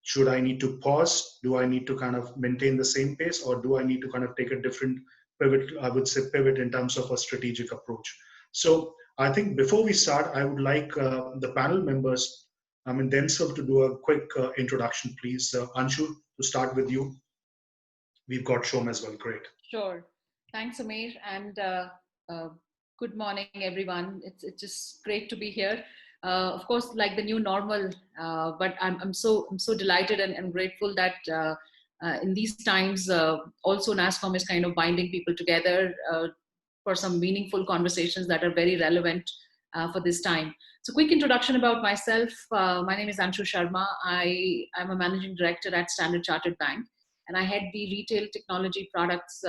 should I need to pause? Do I need to kind of maintain the same pace, or do I need to kind of take a different pivot? I would say pivot in terms of a strategic approach. So I think before we start, I would like the panel members, themselves to do a quick introduction, please. Anshu, to start with you. We've got Shom as well. Great. Sure. Thanks, Amir, and good morning, everyone. It's just great to be here. Of course, like the new normal, but I'm so delighted and grateful that in these times, also NASSCOM is kind of binding people together for some meaningful conversations that are very relevant for this time. So, quick introduction about myself. My name is Anshu Sharma. I'm a managing director at Standard Chartered Bank, and I head the retail technology products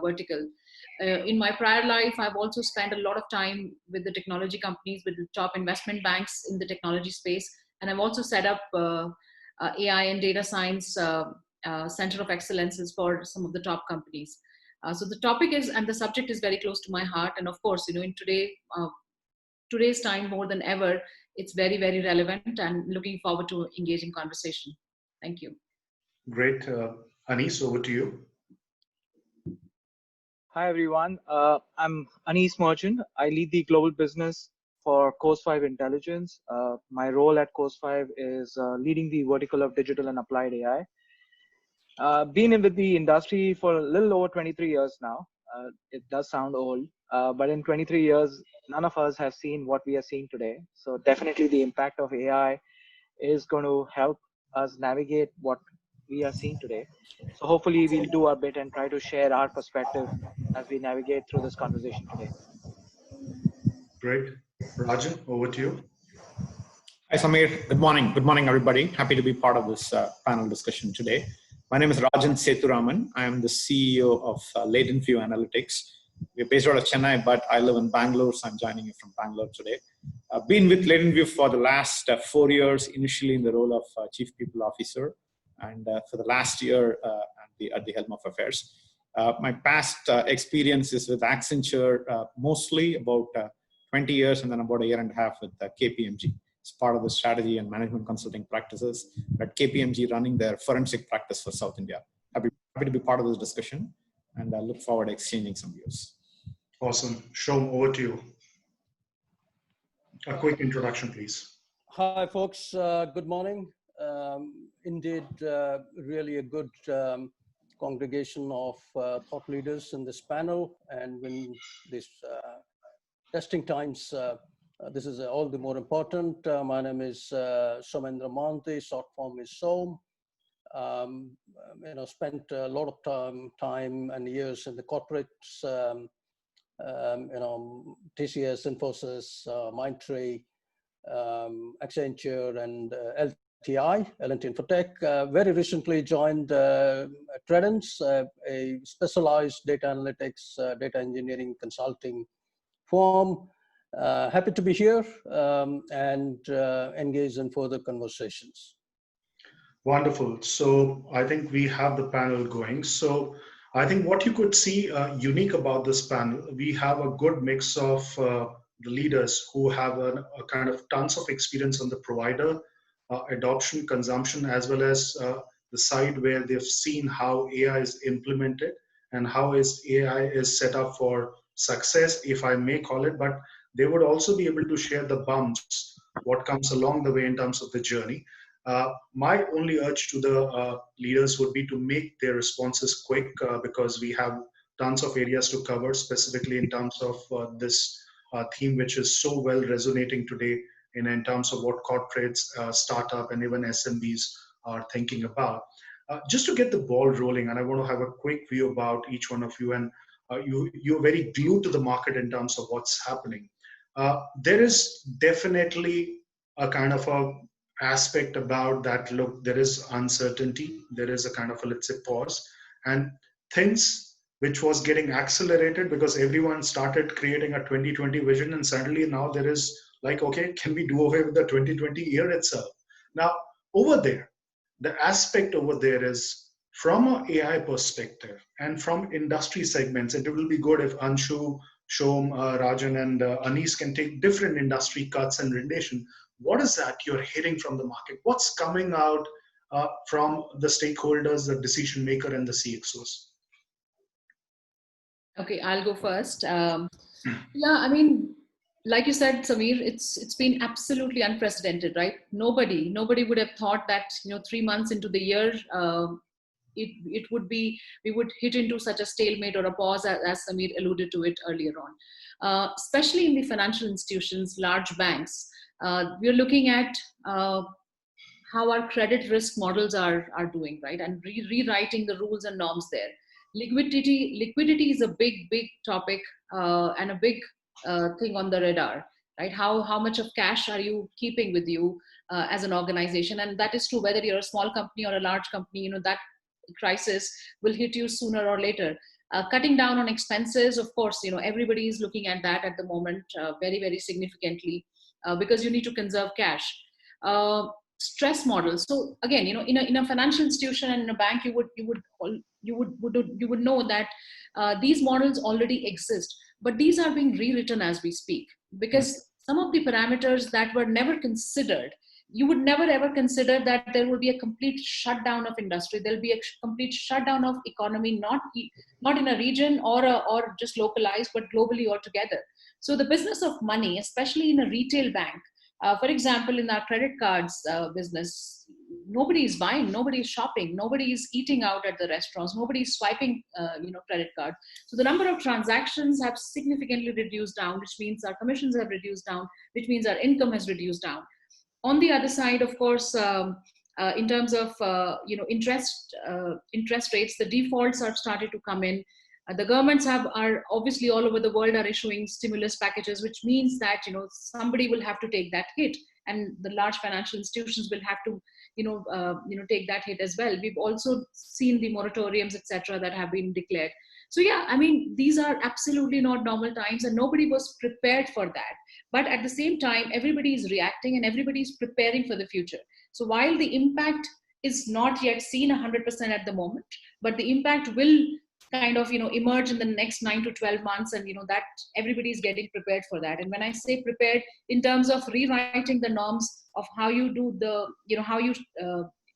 vertical. In my prior life, I've also spent a lot of time with the technology companies, with the top investment banks in the technology space. And I've also set up AI and data science center of excellences for some of the top companies. So the topic is, and the subject is very close to my heart. And of course, in today's time more than ever, it's very, very relevant, and looking forward to engaging conversation. Thank you. Great. Anis, over to you. Hi, everyone. I'm Anis Merchant. I lead the global business for Coast5 Intelligence. My role at Coast5 is leading the vertical of digital and applied AI. Been in with the industry for a little over 23 years now. It does sound old, but in 23 years, none of us have seen what we are seeing today. So definitely the impact of AI is going to help us navigate what we are seeing today. So hopefully we'll do our bit and try to share our perspective as we navigate through this conversation today. Great. Rajan, over to you. Hi, Samir. Good morning. Good morning, everybody. Happy to be part of this panel discussion today. My name is Rajan Sethuraman. I am the CEO of LatentView Analytics. We're based out of Chennai, but I live in Bangalore, so I'm joining you from Bangalore today. I've been with LatentView for the last 4 years, initially in the role of Chief People Officer, and for the last year at the helm of affairs. My past experience is with Accenture, mostly about 20 years, and then about a year and a half with KPMG. It's part of the strategy and management consulting practices at KPMG, running their forensic practice for South India. Happy to be part of this discussion, and I look forward to exchanging some views. Awesome. Shom, over to you. A quick introduction, please. Hi, folks. Good morning. Indeed, really a good congregation of thought leaders in this panel. And when this testing times, this is all the more important. My name is Somendra Mohanty, short form is Som. Spent a lot of time and years in the corporates, TCS, Infosys, Mindtree, Accenture, and LTI, L&T Infotech. Very recently joined Tredence, a specialized data analytics, data engineering consulting firm. Happy to be here and engage in further conversations. Wonderful. So I think we have the panel going. So I think what you could see unique about this panel, we have a good mix of the leaders who have a kind of tons of experience on the provider adoption, consumption, as well as the side where they've seen how AI is implemented and how AI is set up for success, if I may call it. But they would also be able to share the bumps, what comes along the way in terms of the journey. My only urge to the leaders would be to make their responses quick because we have tons of areas to cover, specifically in terms of this theme, which is so well resonating today in terms of what corporates, startup, and even SMBs are thinking about. Just to get the ball rolling, and I want to have a quick view about each one of you, and you're very glued to the market in terms of what's happening. there is definitely a kind of a aspect about that. Look, there is uncertainty. There is a kind of a, let's say, pause, and things which was getting accelerated because everyone started creating a 2020 vision, and suddenly now there is like, okay, can we do away with the 2020 year itself? Now, over there, the aspect over there is from an AI perspective and from industry segments. It will be good if Anshu, Shom, Rajan, and Anis can take different industry cuts and rendition. What is that you're hearing from the market? What's coming out from the stakeholders, the decision maker, and the CXOs? Okay, I'll go first. Yeah, I mean, like you said, Samir, it's been absolutely unprecedented, right? Nobody would have thought that 3 months into the year, it would be, we would hit into such a stalemate or a pause, as Samir alluded to it earlier on. Especially in the financial institutions, large banks, we're looking at how our credit risk models are doing, right? And rewriting the rules and norms there. Liquidity is a big topic and a big thing on the radar, right? How much of cash are you keeping with you as an organization? And that is true whether you're a small company or a large company. That crisis will hit you sooner or later. Cutting down on expenses, of course, everybody is looking at that at the moment very significantly because you need to conserve cash. Stress models. So again, in a financial institution and in a bank, you would know that these models already exist, but these are being rewritten as we speak, because some of the parameters that were never considered, you would never ever consider that there will be a complete shutdown of industry. There'll be a complete shutdown of economy, not in a region or just localized, but globally altogether. So the business of money, especially in a retail bank, for example, in our credit cards business, nobody is buying, nobody is shopping, nobody is eating out at the restaurants, nobody is swiping, credit card. So the number of transactions have significantly reduced down, which means our commissions have reduced down, which means our income has reduced down. On the other side, of course, in terms of interest rates, the defaults have started to come in. The governments are obviously all over the world are issuing stimulus packages, which means that somebody will have to take that hit, and the large financial institutions will have to take that hit as well. We've also seen the moratoriums, etc., that have been declared. So yeah, I mean, these are absolutely not normal times, and nobody was prepared for that. But at the same time, everybody is reacting and everybody is preparing for the future. So while the impact is not yet seen 100% at the moment, but the impact will kind of emerge in the next 9 to 12 months, and that everybody is getting prepared for that. And when I say prepared, in terms of rewriting the norms of how you do the how you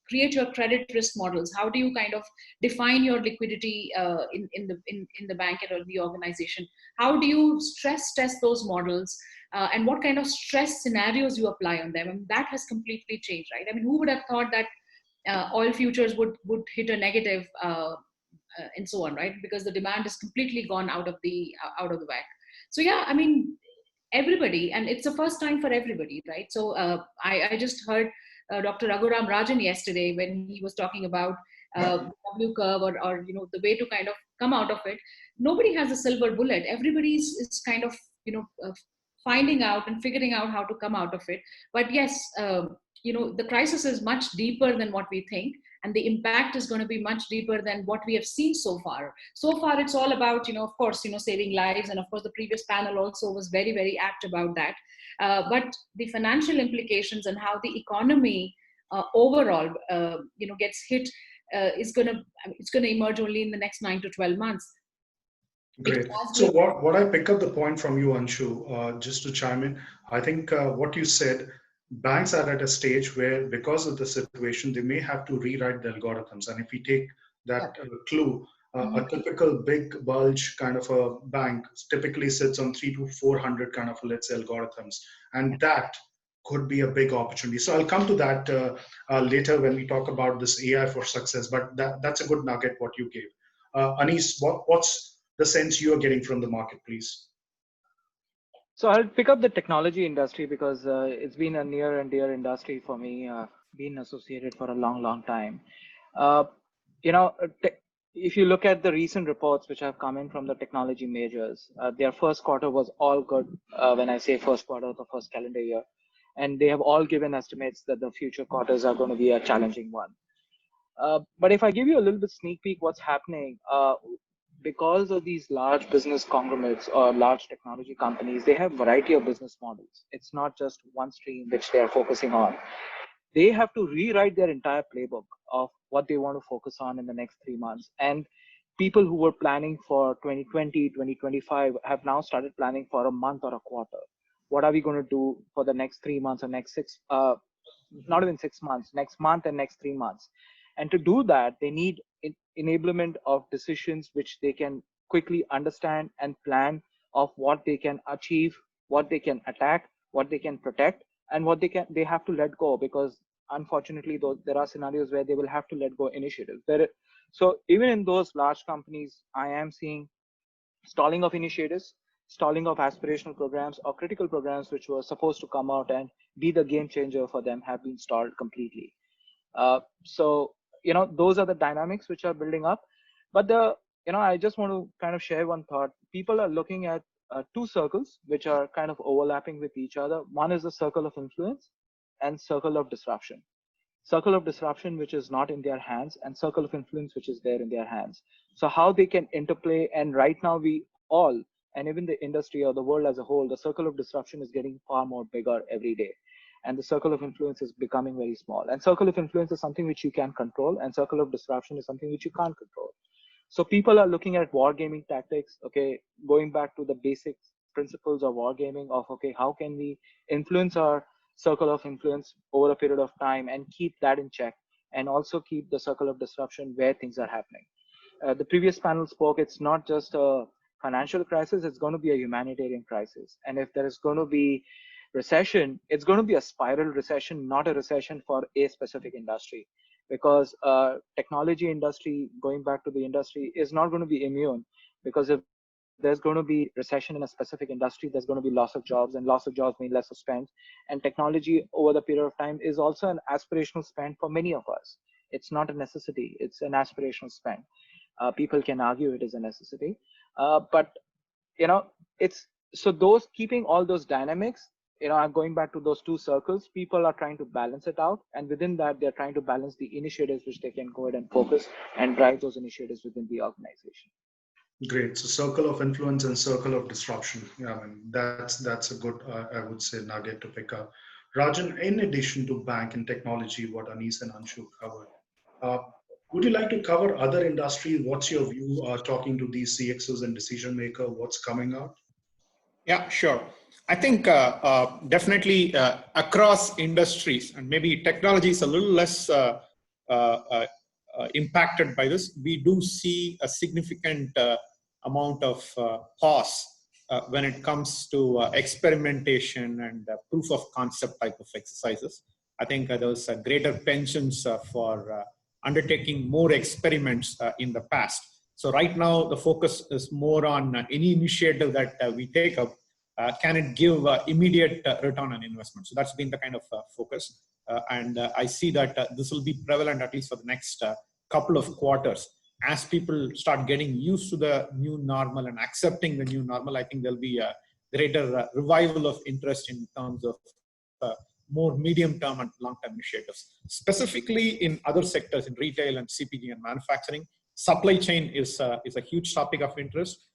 create your credit risk models, how do you kind of define your liquidity in the bank or the organization, how do you stress test those models, and what kind of stress scenarios you apply on them. And that has completely changed, right? I mean, who would have thought that oil futures would hit a negative and so on, right? Because the demand is completely gone out of the whack. So yeah, I mean, everybody, and it's the first time for everybody, right? So I just heard Dr. Raghuram Rajan yesterday when he was talking about W curve or the way to kind of come out of it. Nobody has a silver bullet. Everybody is kind of finding out and figuring out how to come out of it. But yes, the crisis is much deeper than what we think, and the impact is going to be much deeper than what we have seen so far. So far, it's all about, of course, saving lives. And of course, the previous panel also was very apt about that. But the financial implications and how the economy overall, gets hit it's going to emerge only in the next 9 to 12 months. Great. So what I pick up the point from you, Anshu, just to chime in, I think what you said, banks are at a stage where, because of the situation, they may have to rewrite the algorithms. And if we take that clue, a typical big bulge kind of a bank typically sits on 300 to 400 kind of, let's say, algorithms. And that could be a big opportunity. So I'll come to that later when we talk about this AI for success, but that's a good nugget what you gave. Anis, what's the sense you are getting from the market, please? So I'll pick up the technology industry because it's been a near and dear industry for me, been associated for a long time. if you look at the recent reports which have come in from the technology majors, their first quarter was all good. When I say first quarter, the first calendar year, and they have all given estimates that the future quarters are going to be a challenging one. But if I give you a little bit sneak peek what's happening, because of these large business conglomerates or large technology companies, they have variety of business models. It's not just one stream which they are focusing on. They have to rewrite their entire playbook of what they want to focus on in the next 3 months. And people who were planning for 2020, 2025 have now started planning for a month or a quarter. What are we going to do for the next 3 months or next not even 6 months, next month and next 3 months? And to do that, they need enablement of decisions which they can quickly understand and plan of what they can achieve, what they can attack, what they can protect, and what they have to let go, because unfortunately there are scenarios where they will have to let go initiatives. So even in those large companies, I am seeing stalling of initiatives, stalling of aspirational programs or critical programs which were supposed to come out and be the game changer for them have been stalled completely. So those are the dynamics which are building up. But I just want to kind of share one thought. People are looking at two circles which are kind of overlapping with each other. One is the circle of influence and circle of disruption. Circle of disruption which is not in their hands, and circle of influence which is there in their hands. So how they can interplay, and right now we all, and even the industry or the world as a whole, the circle of disruption is getting far more bigger every day. And the circle of influence is becoming very small. And circle of influence is something which you can control, and circle of disruption is something which you can't control. So people are looking at wargaming tactics, okay, going back to the basic principles of wargaming of, okay, how can we influence our circle of influence over a period of time and keep that in check, and also keep the circle of disruption where things are happening. The previous panel spoke, it's not just a financial crisis, it's going to be a humanitarian crisis. And if there is going to be recession, it's going to be a spiral recession, not a recession for a specific industry, because technology industry, going back to the industry, is not going to be immune, because if there's going to be recession in a specific industry, there's going to be loss of jobs, and loss of jobs mean less of spend. And technology over the period of time is also an aspirational spend for many of us. It's not a necessity, it's an aspirational spend. People can argue it is a necessity, but it's so those keeping all those dynamics. I'm going back to those two circles. People are trying to balance it out, and within that, they're trying to balance the initiatives which they can go ahead and focus and drive those initiatives within the organization. Great. So circle of influence and circle of disruption. Yeah, I mean, that's a good, I would say, nugget to pick up. Rajan, in addition to bank and technology, what Anis and Anshu covered, would you like to cover other industries? What's your view talking to these CXOs and decision maker? What's coming out? Yeah, sure. I think definitely across industries, and maybe technology is a little less impacted by this, we do see a significant amount of pause when it comes to experimentation and proof of concept type of exercises. I think there was a greater penchant for undertaking more experiments in the past. So right now the focus is more on any initiative that we take up. Can it give immediate return on investment? So that's been the kind of focus. And I see that this will be prevalent at least for the next couple of quarters. As people start getting used to the new normal and accepting the new normal, I think there'll be a greater revival of interest in terms of more medium-term and long-term initiatives. Specifically in other sectors, in retail and CPG and manufacturing, supply chain is a huge topic of interest.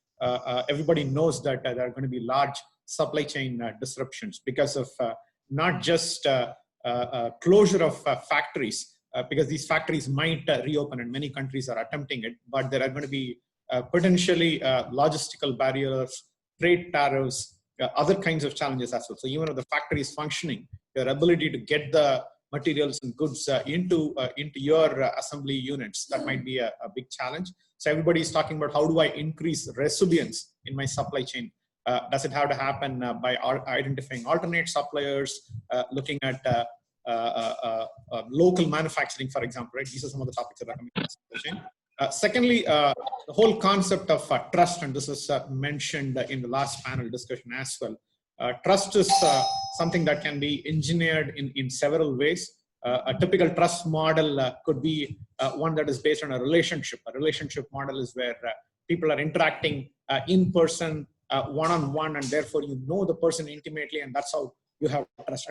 Everybody knows that there are going to be large supply chain disruptions because of not just closure of factories, because these factories might reopen and many countries are attempting it, but there are going to be potentially logistical barriers, trade tariffs, other kinds of challenges as well. So even if the factory is functioning, your ability to get the materials and goods into your assembly units, that might be a big challenge. So everybody is talking about how do I increase resilience in my supply chain? Does it have to happen by identifying alternate suppliers, looking at local manufacturing, for example, right? These are some of the topics that are coming in the supply chain. Secondly, the whole concept of trust, and this is mentioned in the last panel discussion as well. Trust is something that can be engineered in several ways. A typical trust model could be one that is based on a relationship. A relationship model is where people are interacting in person, one-on-one, and therefore you know the person intimately, and that's how you have trust.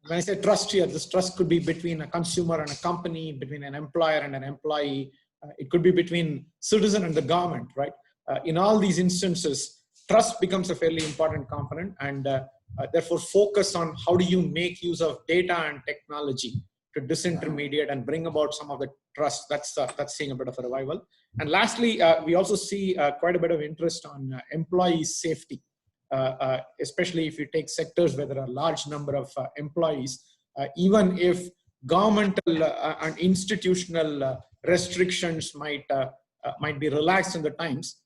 When I say trust here, this trust could be between a consumer and a company, between an employer and an employee. It could be between citizen and the government, right? In all these instances, trust becomes a fairly important component, and therefore focus on how do you make use of data and technology to disintermediate and bring about some of the trust. That's seeing a bit of a revival. And lastly, we also see quite a bit of interest on employee safety. Especially if you take sectors where there are a large number of employees, even if governmental and institutional restrictions might be relaxed in the times,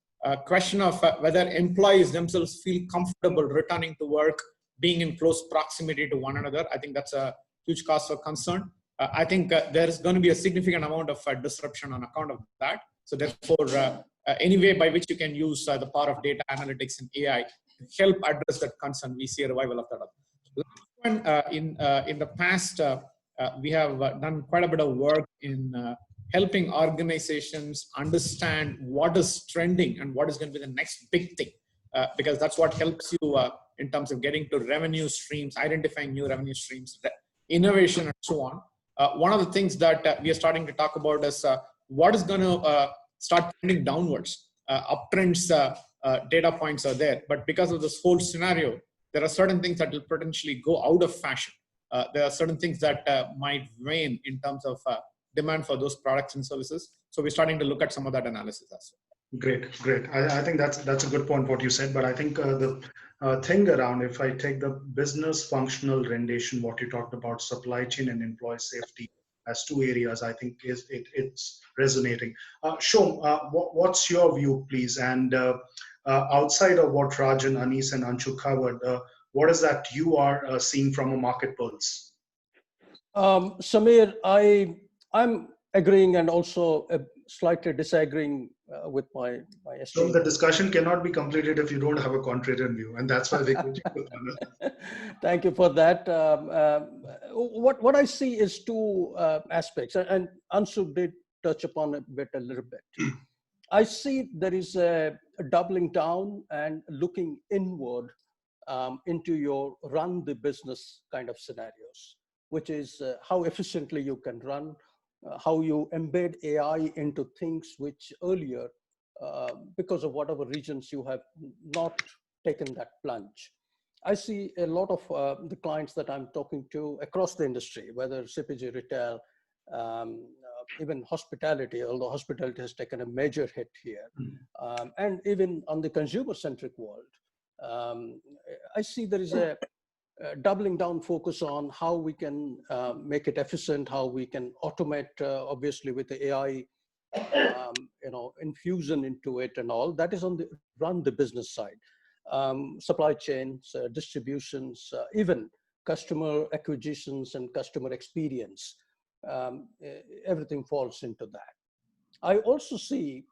question of whether employees themselves feel comfortable returning to work, being in close proximity to one another, I think that's a huge cause for concern. I think there's going to be a significant amount of disruption on account of that. So therefore, any way by which you can use the power of data analytics and AI to help address that concern, we see a revival of that. In the past, we have done quite a bit of work in helping organizations understand what is trending and what is going to be the next big thing, because that's what helps you in terms of getting to revenue streams, identifying new revenue streams, innovation, and so on. One of the things that we are starting to talk about is what is going to start trending downwards. Uptrends data points are there, but because of this whole scenario, there are certain things that will potentially go out of fashion. There are certain things that might wane in terms of demand for those products and services. So we're starting to look at some of that analysis as well. Great. I think that's a good point what you said, but I think the thing around, if I take the business functional rendition, what you talked about, supply chain and employee safety as two areas, I think it's resonating. Shom, what's your view, please? And outside of what Rajan, Anis, and Anshu covered, what is that you are seeing from a market pulse? Samir, I'm agreeing and also slightly disagreeing with my So the discussion cannot be completed if you don't have a contrarian view, and that's why they put you. Thank you for that. What I see is two aspects, and Anshu did touch upon it a little bit. I see there is a doubling down and looking inward into your run the business kind of scenarios, which is how efficiently you can run, how you embed AI into things which earlier, because of whatever reasons you have not taken that plunge. I see a lot of the clients that I'm talking to across the industry, whether CPG, retail, even hospitality, although hospitality has taken a major hit here, and even on the consumer-centric world, I see there is a doubling down focus on how we can make it efficient, how we can automate, obviously with the AI, infusion into it and all. That is on the run the business side. Supply chains, distributions, even customer acquisitions and customer experience. Everything falls into that. I also see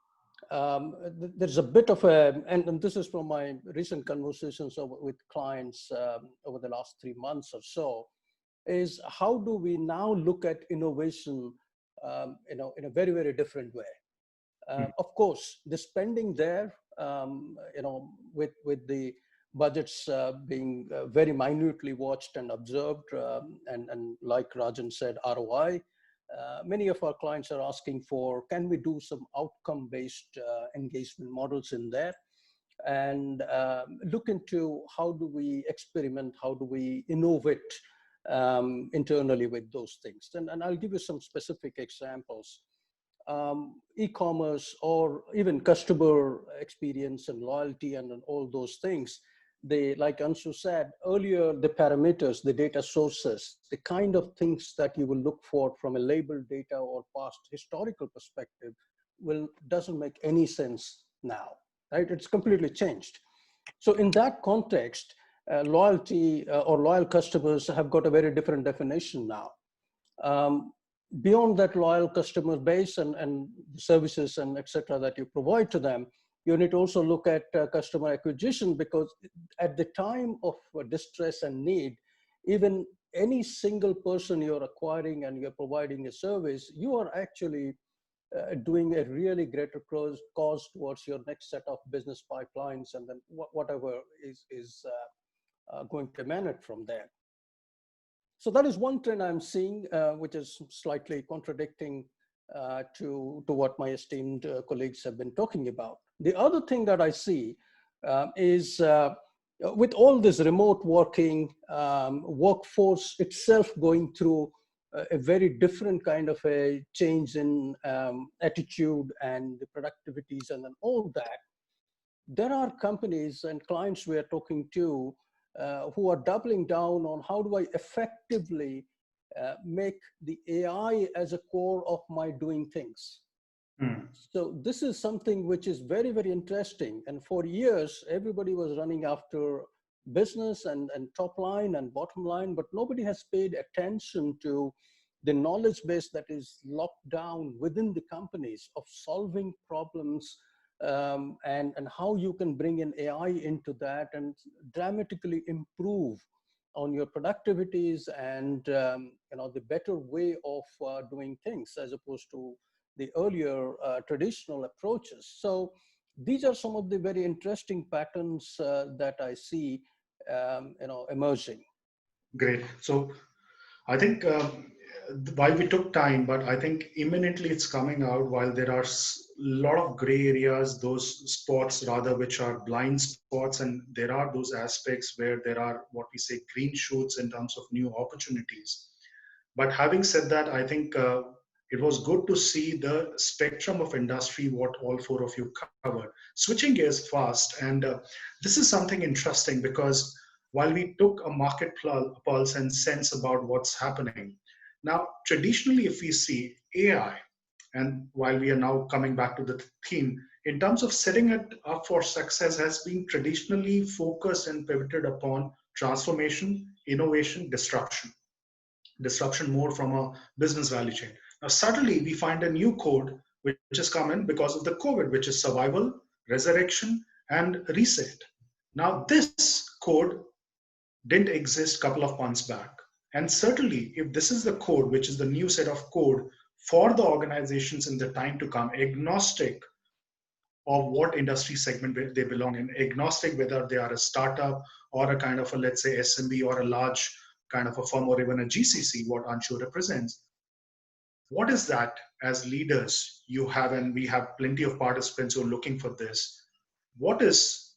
there's a bit of a, and this is from my recent conversations with clients over the last 3 months or so, is how do we now look at innovation in a very, very different way. Of course, the spending there, with the budgets being very minutely watched and observed, and like Rajan said, ROI, many of our clients are asking for, can we do some outcome-based engagement models in there, and look into how do we experiment, how do we innovate internally with those things. And I'll give you some specific examples. E-commerce or even customer experience and loyalty and all those things, like Anshu said earlier, the parameters, the data sources, the kind of things that you will look for from a labeled data or past historical perspective doesn't make any sense now, right? It's completely changed. So in that context, loyalty or loyal customers have got a very different definition now. Beyond that loyal customer base and services and et cetera that you provide to them, you need to also look at customer acquisition, because at the time of distress and need, even any single person you're acquiring and you're providing a service, you are actually doing a really greater cause towards your next set of business pipelines, and then whatever is going to emanate from there. So that is one trend I'm seeing, which is slightly contradicting to what my esteemed colleagues have been talking about. The other thing that I see is with all this remote working, workforce itself going through a very different kind of a change in attitude and the productivities and then all that. There are companies and clients we are talking to who are doubling down on how do I effectively make the AI as a core of my doing things. So this is something which is very, very interesting. And for years, everybody was running after business and top line and bottom line, but nobody has paid attention to the knowledge base that is locked down within the companies of solving problems and how you can bring in AI into that and dramatically improve on your productivities and the better way of doing things as opposed to the earlier traditional approaches. So these are some of the very interesting patterns that I see emerging. Great. So I think while we took time, but I think imminently it's coming out. While there are a lot of gray areas, those spots rather, which are blind spots, and there are those aspects where there are what we say green shoots in terms of new opportunities. But having said that, I think it was good to see the spectrum of industry, what all four of you covered. Switching gears fast, and this is something interesting because while we took a market pulse and sense about what's happening, now traditionally if we see AI, and while we are now coming back to the theme, in terms of setting it up for success has been traditionally focused and pivoted upon transformation, innovation, disruption. Disruption more from a business value chain. Now, suddenly we find a new code which has come in because of the COVID, which is survival, resurrection, and reset. Now, this code didn't exist a couple of months back. And certainly, if this is the code, which is the new set of code for the organizations in the time to come, agnostic of what industry segment they belong in, agnostic whether they are a startup or a kind of a, let's say, SMB or a large kind of a firm or even a GCC, what Anshu represents. What is that as leaders you have, and we have plenty of participants who are looking for this. What does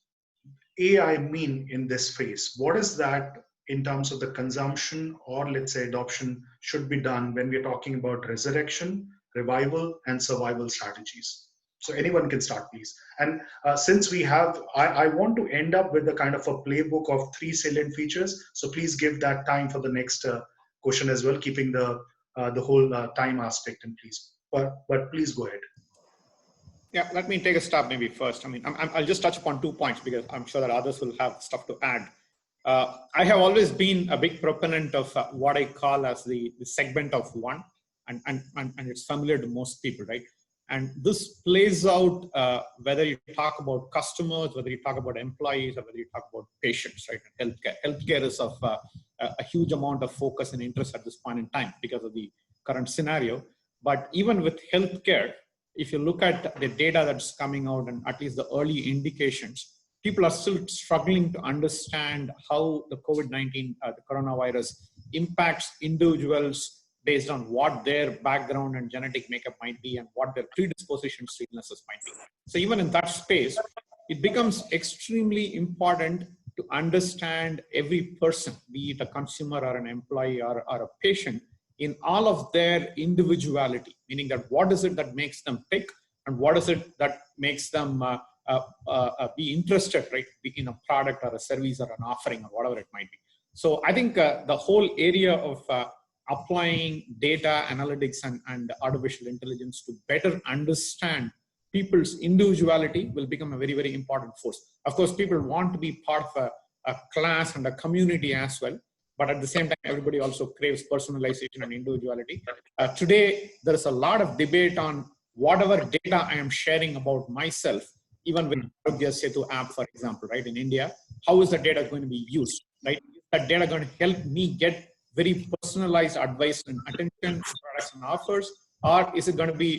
AI mean in this phase? What is that in terms of the consumption or let's say adoption should be done when we're talking about resurrection, revival, and survival strategies? So anyone can start, please. And since we have, I want to end up with a kind of a playbook of 3 salient features. So please give that time for the next question as well, keeping the whole time aspect in place. But please go ahead. Yeah, let me take a stab maybe first. I mean, I'll just touch upon 2 points because I'm sure that others will have stuff to add. I have always been a big proponent of what I call as the segment of one, and it's familiar to most people, right? And this plays out whether you talk about customers, whether you talk about employees, or whether you talk about patients, right? And healthcare. Healthcare is of a huge amount of focus and interest at this point in time because of the current scenario. But even with healthcare, if you look at the data that's coming out and at least the early indications, people are still struggling to understand how the COVID-19, the coronavirus, impacts individuals based on what their background and genetic makeup might be and what their predispositions to illnesses might be. So even in that space, it becomes extremely important to understand every person, be it a consumer or an employee or a patient, in all of their individuality, meaning that what is it that makes them tick and what is it that makes them be interested, right, in a product or a service or an offering or whatever it might be. So I think the whole area of applying data analytics and artificial intelligence to better understand people's individuality will become a very, very important force. Of course, people want to be part of a class and a community as well. But at the same time, everybody also craves personalization and individuality. Today, there is a lot of debate on whatever data I am sharing about myself, even with Aarogya Setu app, for example, right, in India, how is the data going to be used, right? Is that data going to help me get very personalized advice and attention, products and offers, or is it going to be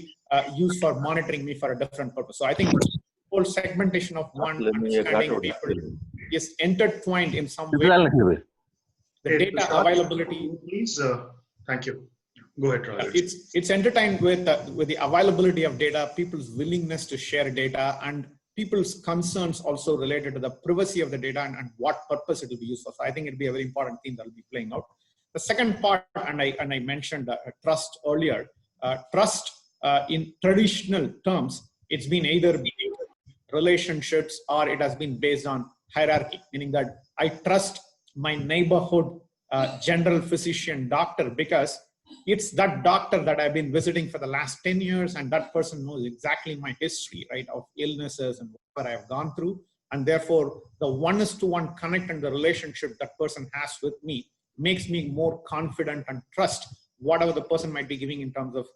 used for monitoring me for a different purpose? So I think the whole segmentation of one, understanding people is intertwined in some way. The data availability. Please, thank you. Go ahead, Raj. It's entertained with the availability of data, people's willingness to share data, and people's concerns also related to the privacy of the data and what purpose it will be used for. So I think it'll be a very important theme that will be playing out. The second part, and I mentioned trust earlier. Trust in traditional terms, it's been either relationships or it has been based on hierarchy, meaning that I trust my neighborhood general physician doctor because it's that doctor that I've been visiting for the last 10 years, and that person knows exactly my history, right, of illnesses and what I have gone through. And therefore, the one-to-one connect and the relationship that person has with me makes me more confident and trust whatever the person might be giving in terms of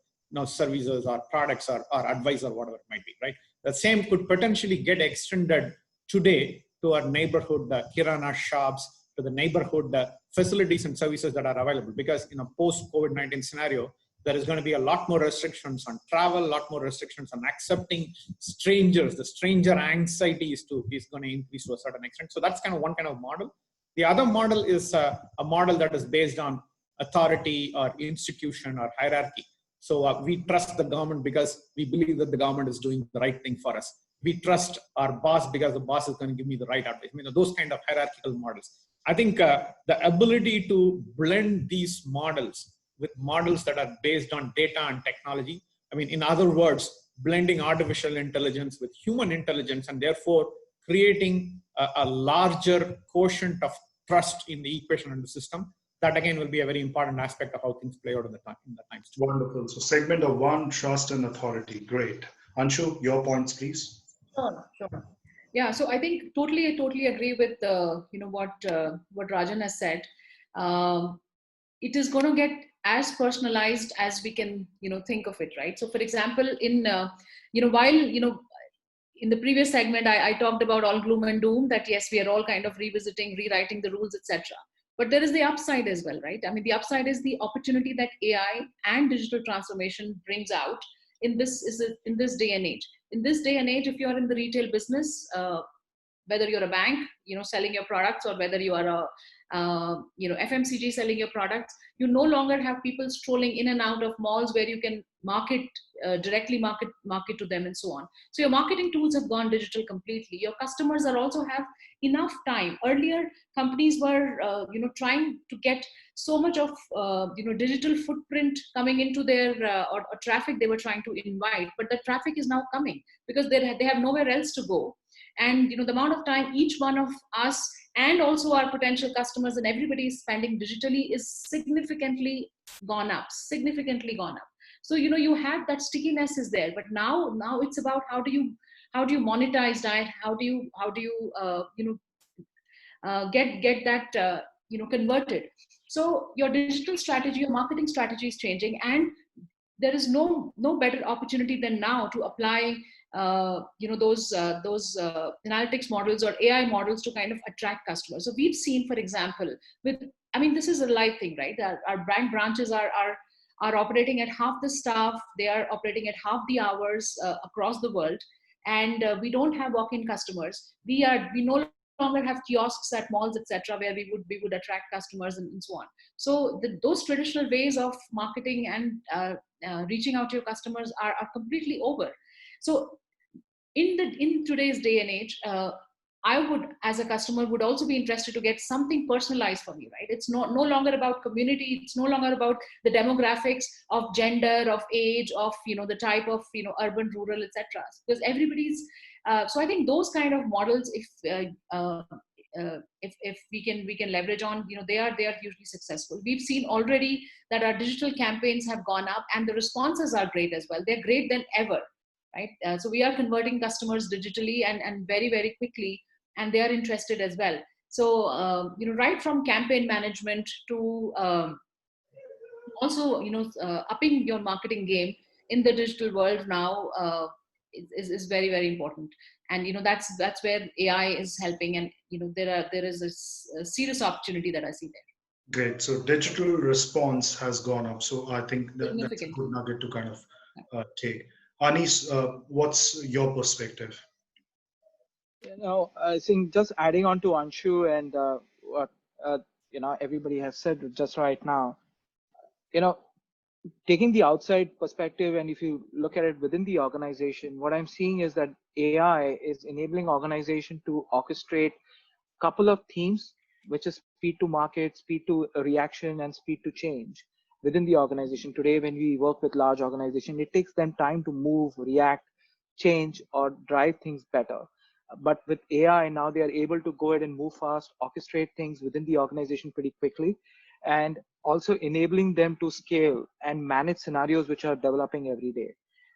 services or products or advice or whatever it might be, right? The same could potentially get extended today to our neighborhood kirana shops, to the neighborhood facilities and services that are available, because in a post-COVID-19 scenario, there is going to be a lot more restrictions on travel, a lot more restrictions on accepting strangers. The stranger anxiety is going to increase to a certain extent. So that's kind of one kind of model. The other model is a model that is based on authority or institution or hierarchy. So we trust the government because we believe that the government is doing the right thing for us. We trust our boss because the boss is going to give me the right advice. I mean, those kind of hierarchical models. I think the ability to blend these models with models that are based on data and technology. I mean, in other words, blending artificial intelligence with human intelligence, and therefore creating a larger quotient of trust in the equation and the system. That again will be a very important aspect of how things play out in the times. Wonderful. So segment of one, trust and authority. Great. Anshu, your points, please. Sure. Yeah, so I think totally agree with what Rajan has said. It is going to get as personalized as we can think of it, right? So for example, in while in the previous segment I talked about all gloom and doom, that yes, we are all kind of revisiting, rewriting the rules, etc. But there is the upside as well, right? I mean, the upside is the opportunity that AI and digital transformation brings out in this day and age. In this day and age, if you're in the retail business, whether you're a bank, selling your products, or whether you are a FMCG selling your products, you no longer have people strolling in and out of malls where you can directly market to them and so on. So your marketing tools have gone digital completely. Your customers are also have enough time. Earlier, companies were trying to get so much of digital footprint coming into their or traffic they were trying to invite, but the traffic is now coming because they have nowhere else to go. And the amount of time each one of us and also our potential customers and everybody is spending digitally is significantly gone up. So you have that stickiness is there, but now it's about how do you monetize that? How do you get that converted? So your digital strategy, your marketing strategy is changing, and there is no better opportunity than now to apply those analytics models or AI models to kind of attract customers. So we've seen, for example, this is a live thing, right? Our bank branches are operating at half the staff. They are operating at half the hours across the world, and we don't have walk-in customers. We no longer have kiosks at malls, etc., where we would attract customers and so on. So those traditional ways of marketing and reaching out to your customers are completely over. So in today's day and age, I would, as a customer, would also be interested to get something personalized for me, right? It's no longer about community. It's no longer about the demographics of gender, of age, of the type of urban, rural, etc. Because everybody's. So I think those kind of models, if we can leverage on, they are hugely successful. We've seen already that our digital campaigns have gone up, and the responses are great as well. They're great than ever. Right? So we are converting customers digitally and very, very quickly, and they are interested as well. So, right from campaign management to also, upping your marketing game in the digital world now is very, very important. And, that's where AI is helping. And, there is a serious opportunity that I see there. Great. So digital response has gone up. So I think that's a Significantly. good nugget to kind of take. Anis, what's your perspective? I think just adding on to Anshu and what uh, everybody has said just right now. You know, taking the outside perspective, and if you look at it within the organization, what I'm seeing is that AI is enabling organization to orchestrate couple of themes, which is speed to market, speed to reaction, and speed to change within the organization. Today, when we work with large organizations, it takes them time to move, react, change, or drive things better. But with AI now, they are able to go ahead and move fast, orchestrate things within the organization pretty quickly, and also enabling them to scale and manage scenarios which are developing every day,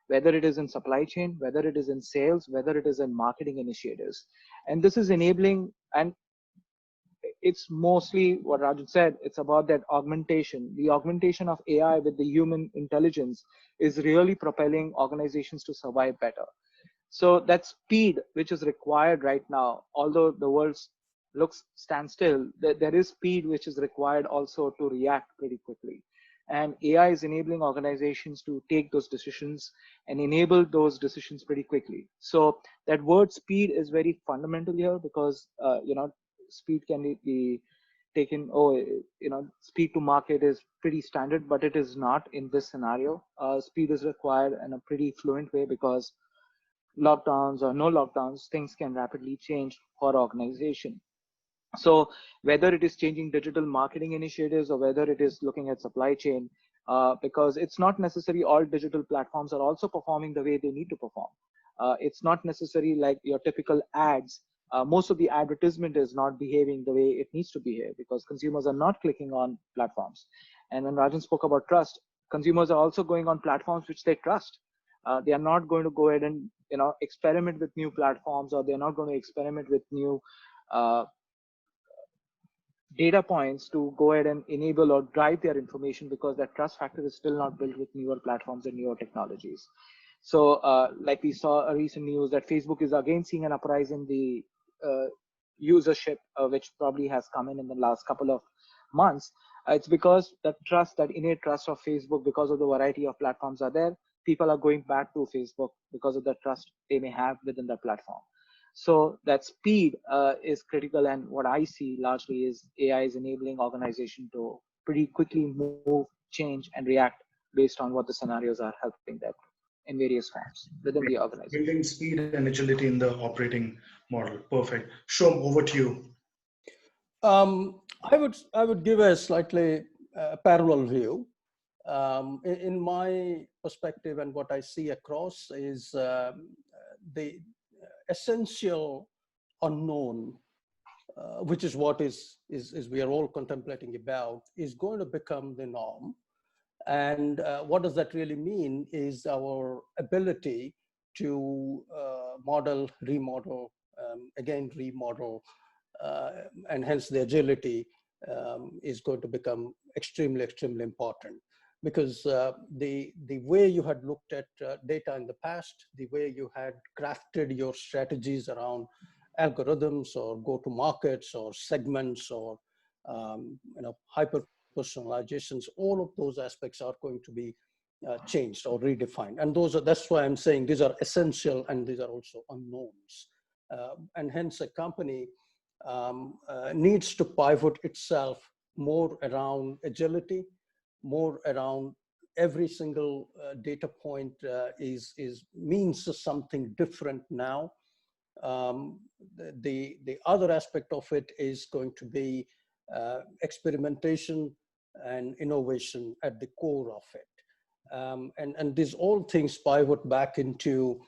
whether it is in supply chain, whether it is in sales, whether it is in marketing initiatives. And this is enabling, and it's mostly what Rajan said, it's about that augmentation. The augmentation of AI with the human intelligence is really propelling organizations to survive better. So that speed which is required right now, although the world looks standstill, there is speed which is required also to react pretty quickly. And AI is enabling organizations to take those decisions and enable those decisions pretty quickly. So that word speed is very fundamental here because speed can be taken. Speed to market is pretty standard, but it is not in this scenario. Speed is required in a pretty fluent way because lockdowns or no lockdowns, things can rapidly change for organization. So whether it is changing digital marketing initiatives or whether it is looking at supply chain, because it's not necessary all digital platforms are also performing the way they need to perform. It's not necessary like your typical ads. Most of the advertisement is not behaving the way it needs to behave because consumers are not clicking on platforms. And when Rajan spoke about trust, consumers are also going on platforms which they trust. They are not going to go ahead and experiment with new platforms, or they're not going to experiment with new uh, data points to go ahead and enable or drive their information because that trust factor is still not built with newer platforms and newer technologies. So like we saw a recent news that Facebook is again seeing an uprise in the usership, which probably has come in the last couple of months. It's because that trust, that innate trust of Facebook, because of the variety of platforms are there, people are going back to Facebook because of the trust they may have within the platform. So that speed is critical, and what I see largely is AI is enabling organization to pretty quickly move, change, and react based on what the scenarios are helping them in various forms within the organization. Building speed and agility in the operating model. Perfect. Shom, over to you. I would give a slightly parallel view. In my perspective and what I see across is the essential unknown, which is what is we are all contemplating about, is going to become the norm. And what does that really mean is our ability to model, remodel, again remodel, and hence the agility is going to become extremely, extremely important. Because the way you had looked at data in the past, the way you had crafted your strategies around algorithms or go-to markets or segments or hyper personalizations, all of those aspects are going to be changed or redefined. And that's why I'm saying these are essential and these are also unknowns. And hence a company needs to pivot itself more around agility, more around every single data point means something different now. The other aspect of it is going to be experimentation and innovation at the core of it. And these all things pivot back into,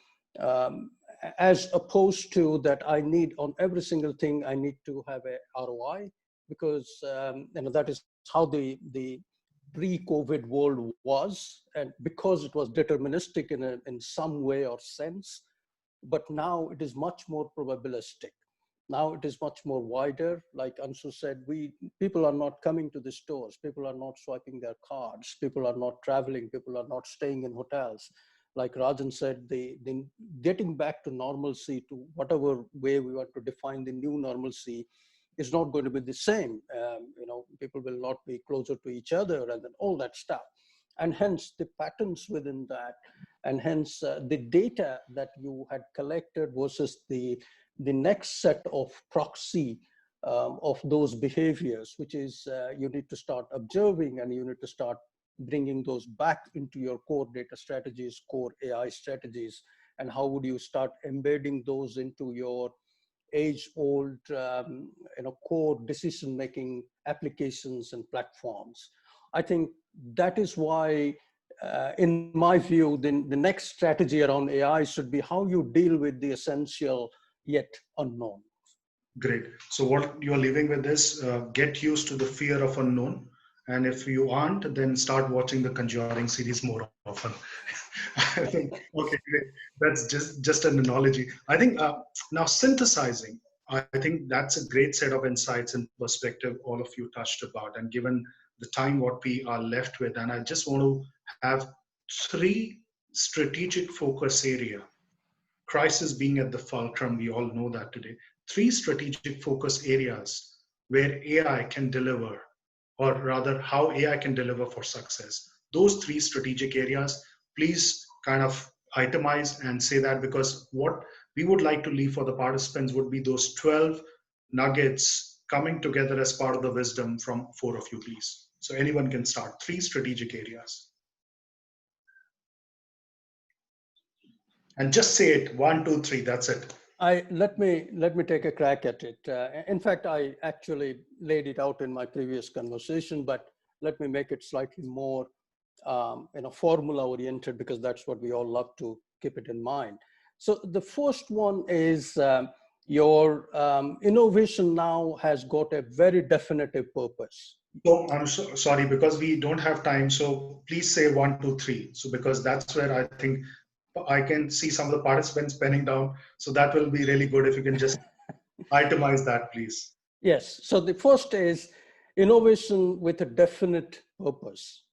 as opposed to that I need on every single thing, I need to have a ROI, because that is how the pre-COVID world was, and because it was deterministic in some way or sense. But now it is much more probabilistic. Now it is much more wider. Like Anshu said, people are not coming to the stores. People are not swiping their cards. People are not traveling. People are not staying in hotels. Like Rajan said, the getting back to normalcy, to whatever way we want to define the new normalcy, is not going to be the same. People will not be closer to each other and then all that stuff. And hence the patterns within that, and hence the data that you had collected versus the next set of proxy of those behaviors, which is you need to start observing and you need to start bringing those back into your core data strategies, core AI strategies, and how would you start embedding those into your age-old core decision-making applications and platforms. I think that is why, in my view, the next strategy around AI should be how you deal with the essential yet unknown. Great. So what you're leaving with is get used to the fear of unknown. And if you aren't, then start watching the Conjuring series more often. I think, okay, great. That's just an analogy. I think now synthesizing, I think that's a great set of insights and perspective all of you touched about. And given the time what we are left with, and I just want to have 3 strategic focus area. Crisis being at the fulcrum, we all know that today. 3 strategic focus areas where AI can deliver, or rather how AI can deliver for success. Those 3 strategic areas, please kind of itemize and say that, because what we would like to leave for the participants would be those 12 nuggets coming together as part of the wisdom from 4 of you, please. So anyone can start. 3 strategic areas. And just say it, 1, 2, 3, that's it. Let me take a crack at it. In fact, I actually laid it out in my previous conversation, but let me make it slightly more formula oriented, because that's what we all love to keep it in mind. So the first one is your innovation now has got a very definitive purpose. So I'm sorry, because we don't have time. So please say 1, 2, 3. So because that's where I think I can see some of the participants penning down. So that will be really good if you can just itemize that, please. Yes. So the first is innovation with a definite purpose.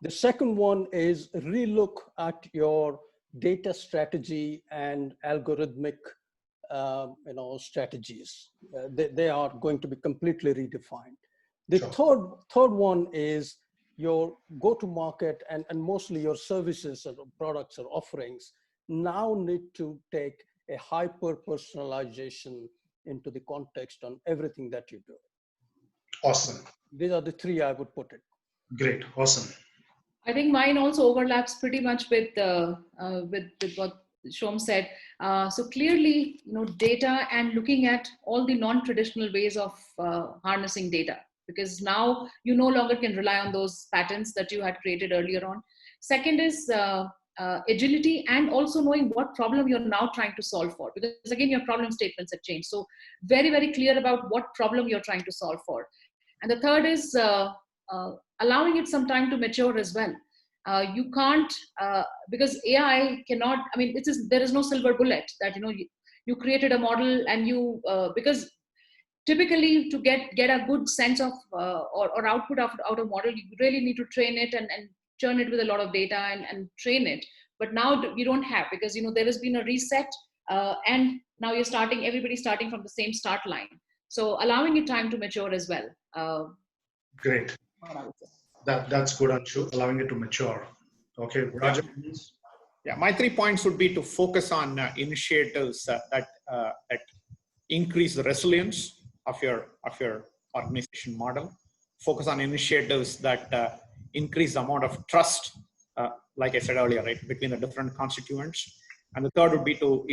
The second one is relook at your data strategy and algorithmic strategies. They are going to be completely redefined. The third one is your go-to-market and mostly your services or products or offerings now need to take a hyper-personalization into the context on everything that you do. Awesome. These are the 3 I would put it. Great. Awesome. I think mine also overlaps pretty much with what Shom said. So clearly, data and looking at all the non-traditional ways of harnessing data, because now you no longer can rely on those patterns that you had created earlier on. Second is agility, and also knowing what problem you're now trying to solve for, because again, your problem statements have changed. So very, very clear about what problem you're trying to solve for. And the third is allowing it some time to mature as well. You can't, because AI cannot, there is no silver bullet that, you created a model and you, because typically to get a good sense of or output out of model, you really need to train it and churn it with a lot of data and train it. But now you don't have, because there has been a reset and now everybody's starting from the same start line. So allowing it time to mature as well. Great. That's good, Anshu, allowing it to mature. Okay, Raja, please. Yeah, my 3 points would be to focus on initiatives that increase the resilience of your organization model. Focus on initiatives that increase the amount of trust, like I said earlier, right, between the different constituents. And the third would be to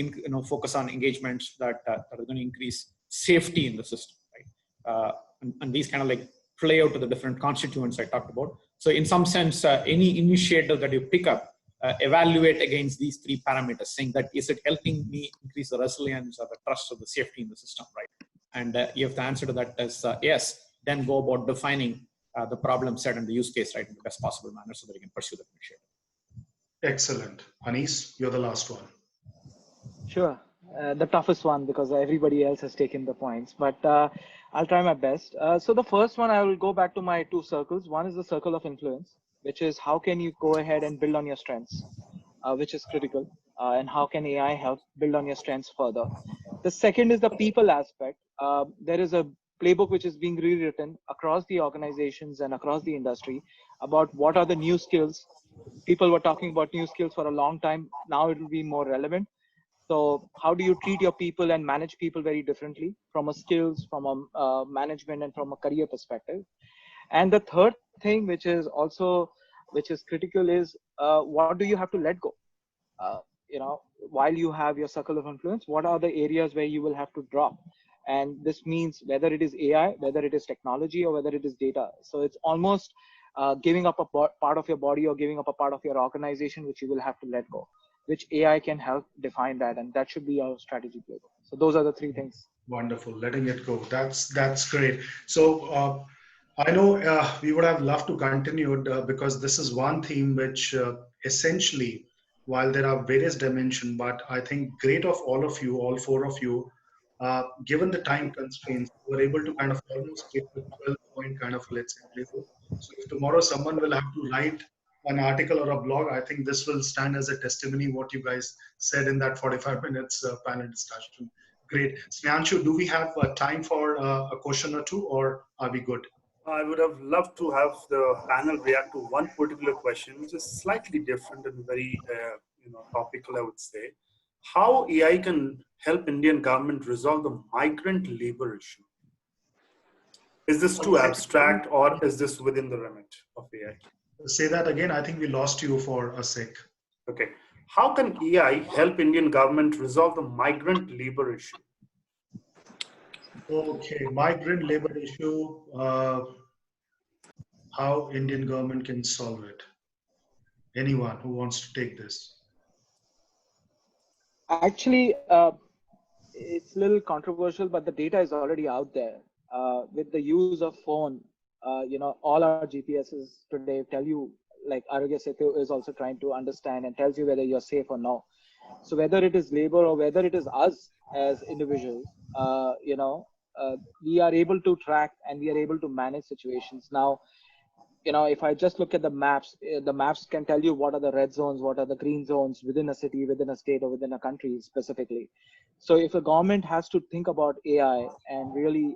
focus on engagements that are going to increase safety in the system, right? And these kind of like play out to the different constituents I talked about. So in some sense, any initiative that you pick up, evaluate against these 3 parameters, saying that is it helping me increase the resilience or the trust or the safety in the system, right? And if the answer to that is yes, then go about defining the problem set and the use case, right, in the best possible manner so that you can pursue the initiative. Excellent. Anis, you're the last one. Sure. The toughest one, because everybody else has taken the points, but I'll try my best. So the first one, I will go back to my 2 circles. One is the circle of influence, which is how can you go ahead and build on your strengths, which is critical, and how can AI help build on your strengths further. The second is the people aspect. There is a playbook which is being rewritten across the organizations and across the industry about what are the new skills. People were talking about new skills for a long time. Now it will be more relevant. So how do you treat your people and manage people very differently from a skills, from a management, and from a career perspective? And the third thing, which is critical, is what do you have to let go? While you have your circle of influence, what are the areas where you will have to drop? And this means whether it is AI, whether it is technology, or whether it is data. So it's almost giving up a part of your body or giving up a part of your organization, which you will have to let go, which AI can help define that. And that should be our strategy playbook. So those are the three things. Wonderful. Letting it go. That's great. So I know we would have loved to continue because this is one theme which essentially, while there are various dimensions, but I think great of all of you, all four of you, given the time constraints, were able to kind of almost get the 12-point kind of, let's say, playbook. So if tomorrow someone will have to write an article or a blog, I think this will stand as a testimony what you guys said in that 45 minutes panel discussion. Great. Snehanshu, do we have time for a question or two, or are we good? I would have loved to have the panel react to one particular question, which is slightly different and very topical, I would say. How AI can help Indian government resolve the migrant labor issue? Is this too abstract, or is this within the remit of AI? Say that again. I think we lost you for a sec. Okay. How can AI help Indian government resolve the migrant labor issue? Okay, migrant labor issue. How Indian government can solve it? Anyone who wants to take this? Actually, it's a little controversial, but the data is already out there. With the use of phone, all our GPSs today tell you, like Arogya Setu is also trying to understand and tells you whether you're safe or no. So whether it is labor or whether it is us as individuals, we are able to track and we are able to manage situations. Now, if I just look at the maps can tell you what are the red zones, what are the green zones within a city, within a state, or within a country specifically. So if a government has to think about AI and really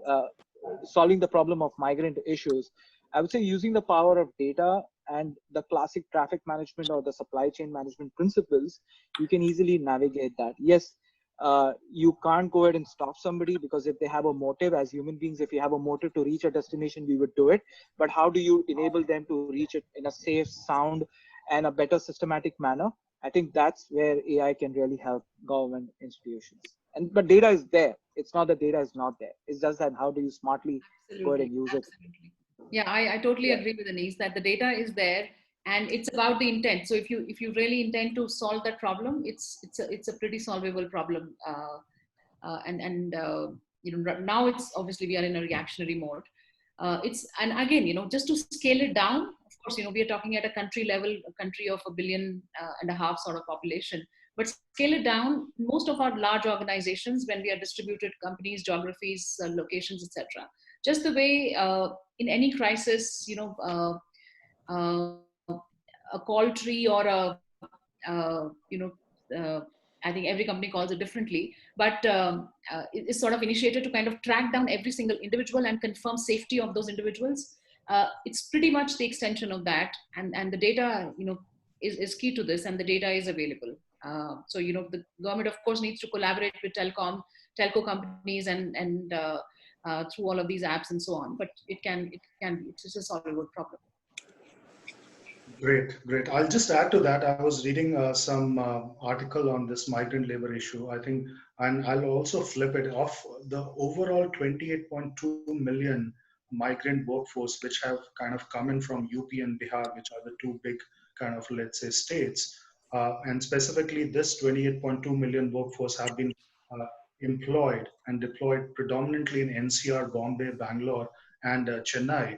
solving the problem of migrant issues, I would say using the power of data and the classic traffic management or the supply chain management principles, you can easily navigate that. Yes, you can't go ahead and stop somebody, because if they have a motive, as human beings, if you have a motive to reach a destination, we would do it. But how do you enable them to reach it in a safe, sound, and a better systematic manner? I think that's where AI can really help government institutions. But data is there. It's not that data is not there. It's just that how do you smartly go ahead and use it? Yeah, I totally agree with Anis that the data is there, and it's about the intent. So if you really intend to solve that problem, it's a pretty solvable problem. Now it's obviously we are in a reactionary mode. And again, just to scale it down, of course, we are talking at a country level, a country of 1.5 billion sort of population. But scale it down, most of our large organizations, when we are distributed companies, geographies, locations, etc. Just the way in any crisis, a call tree or I think every company calls it differently, but it's sort of initiated to kind of track down every single individual and confirm safety of those individuals. It's pretty much the extension of that, and the data, is key to this, and the data is available. So the government, of course, needs to collaborate with telco companies and through all of these apps and so on. But it's a solvable problem. Great. I'll just add to that. I was reading some article on this migrant labor issue, I think, and I'll also flip it off. The overall 28.2 million migrant workforce, which have kind of come in from UP and Bihar, which are the two big kind of, let's say, states. And specifically, this 28.2 million workforce have been employed and deployed predominantly in NCR, Bombay, Bangalore, and Chennai.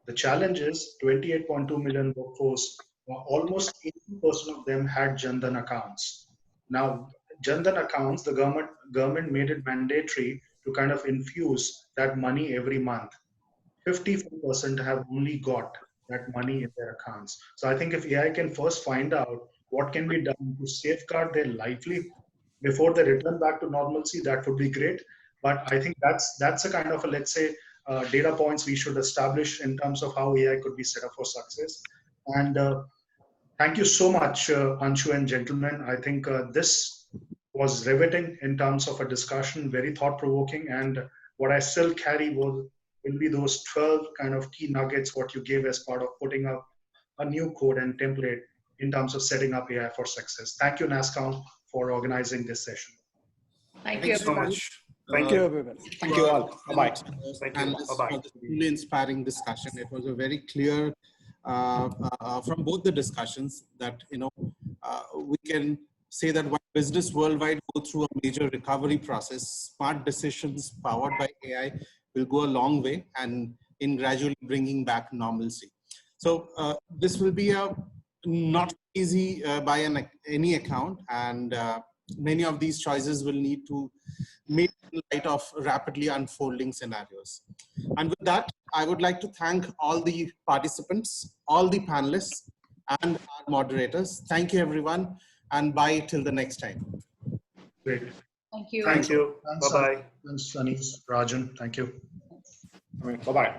The challenge is 28.2 million workforce, almost 80% of them had Jan Dhan accounts. Now, Jan Dhan accounts, the government made it mandatory to kind of infuse that money every month. 54% have only got that money in their accounts. So I think if AI can first find out what can be done to safeguard their livelihood before they return back to normalcy, that would be great. But I think that's a kind of a, let's say, data points we should establish in terms of how AI could be set up for success. And thank you so much, Anshu and gentlemen. I think this was riveting in terms of a discussion, very thought-provoking. And what I still carry will be those 12 kind of key nuggets what you gave as part of putting up a new code and template in terms of setting up AI for success. Thank you, NASSCOM, for organizing this session. Thank you, so everybody. much. Thank you, everybody. Thank you all. Bye-bye. Thank you. And this Bye-bye. was a truly inspiring discussion. It was a very clear from both the discussions that we can say that while business worldwide go through a major recovery process, smart decisions powered by AI will go a long way and in gradually bringing back normalcy. So this will be a not easy by any account, and many of these choices will need to make in light of rapidly unfolding scenarios. And with that, I would like to thank all the participants, all the panelists, and our moderators. Thank you, everyone, and bye till the next time. Great. Thank you. Thank you. Thanks, Bye-bye. Thanks, Anis, Rajan. Thank you. Bye-bye.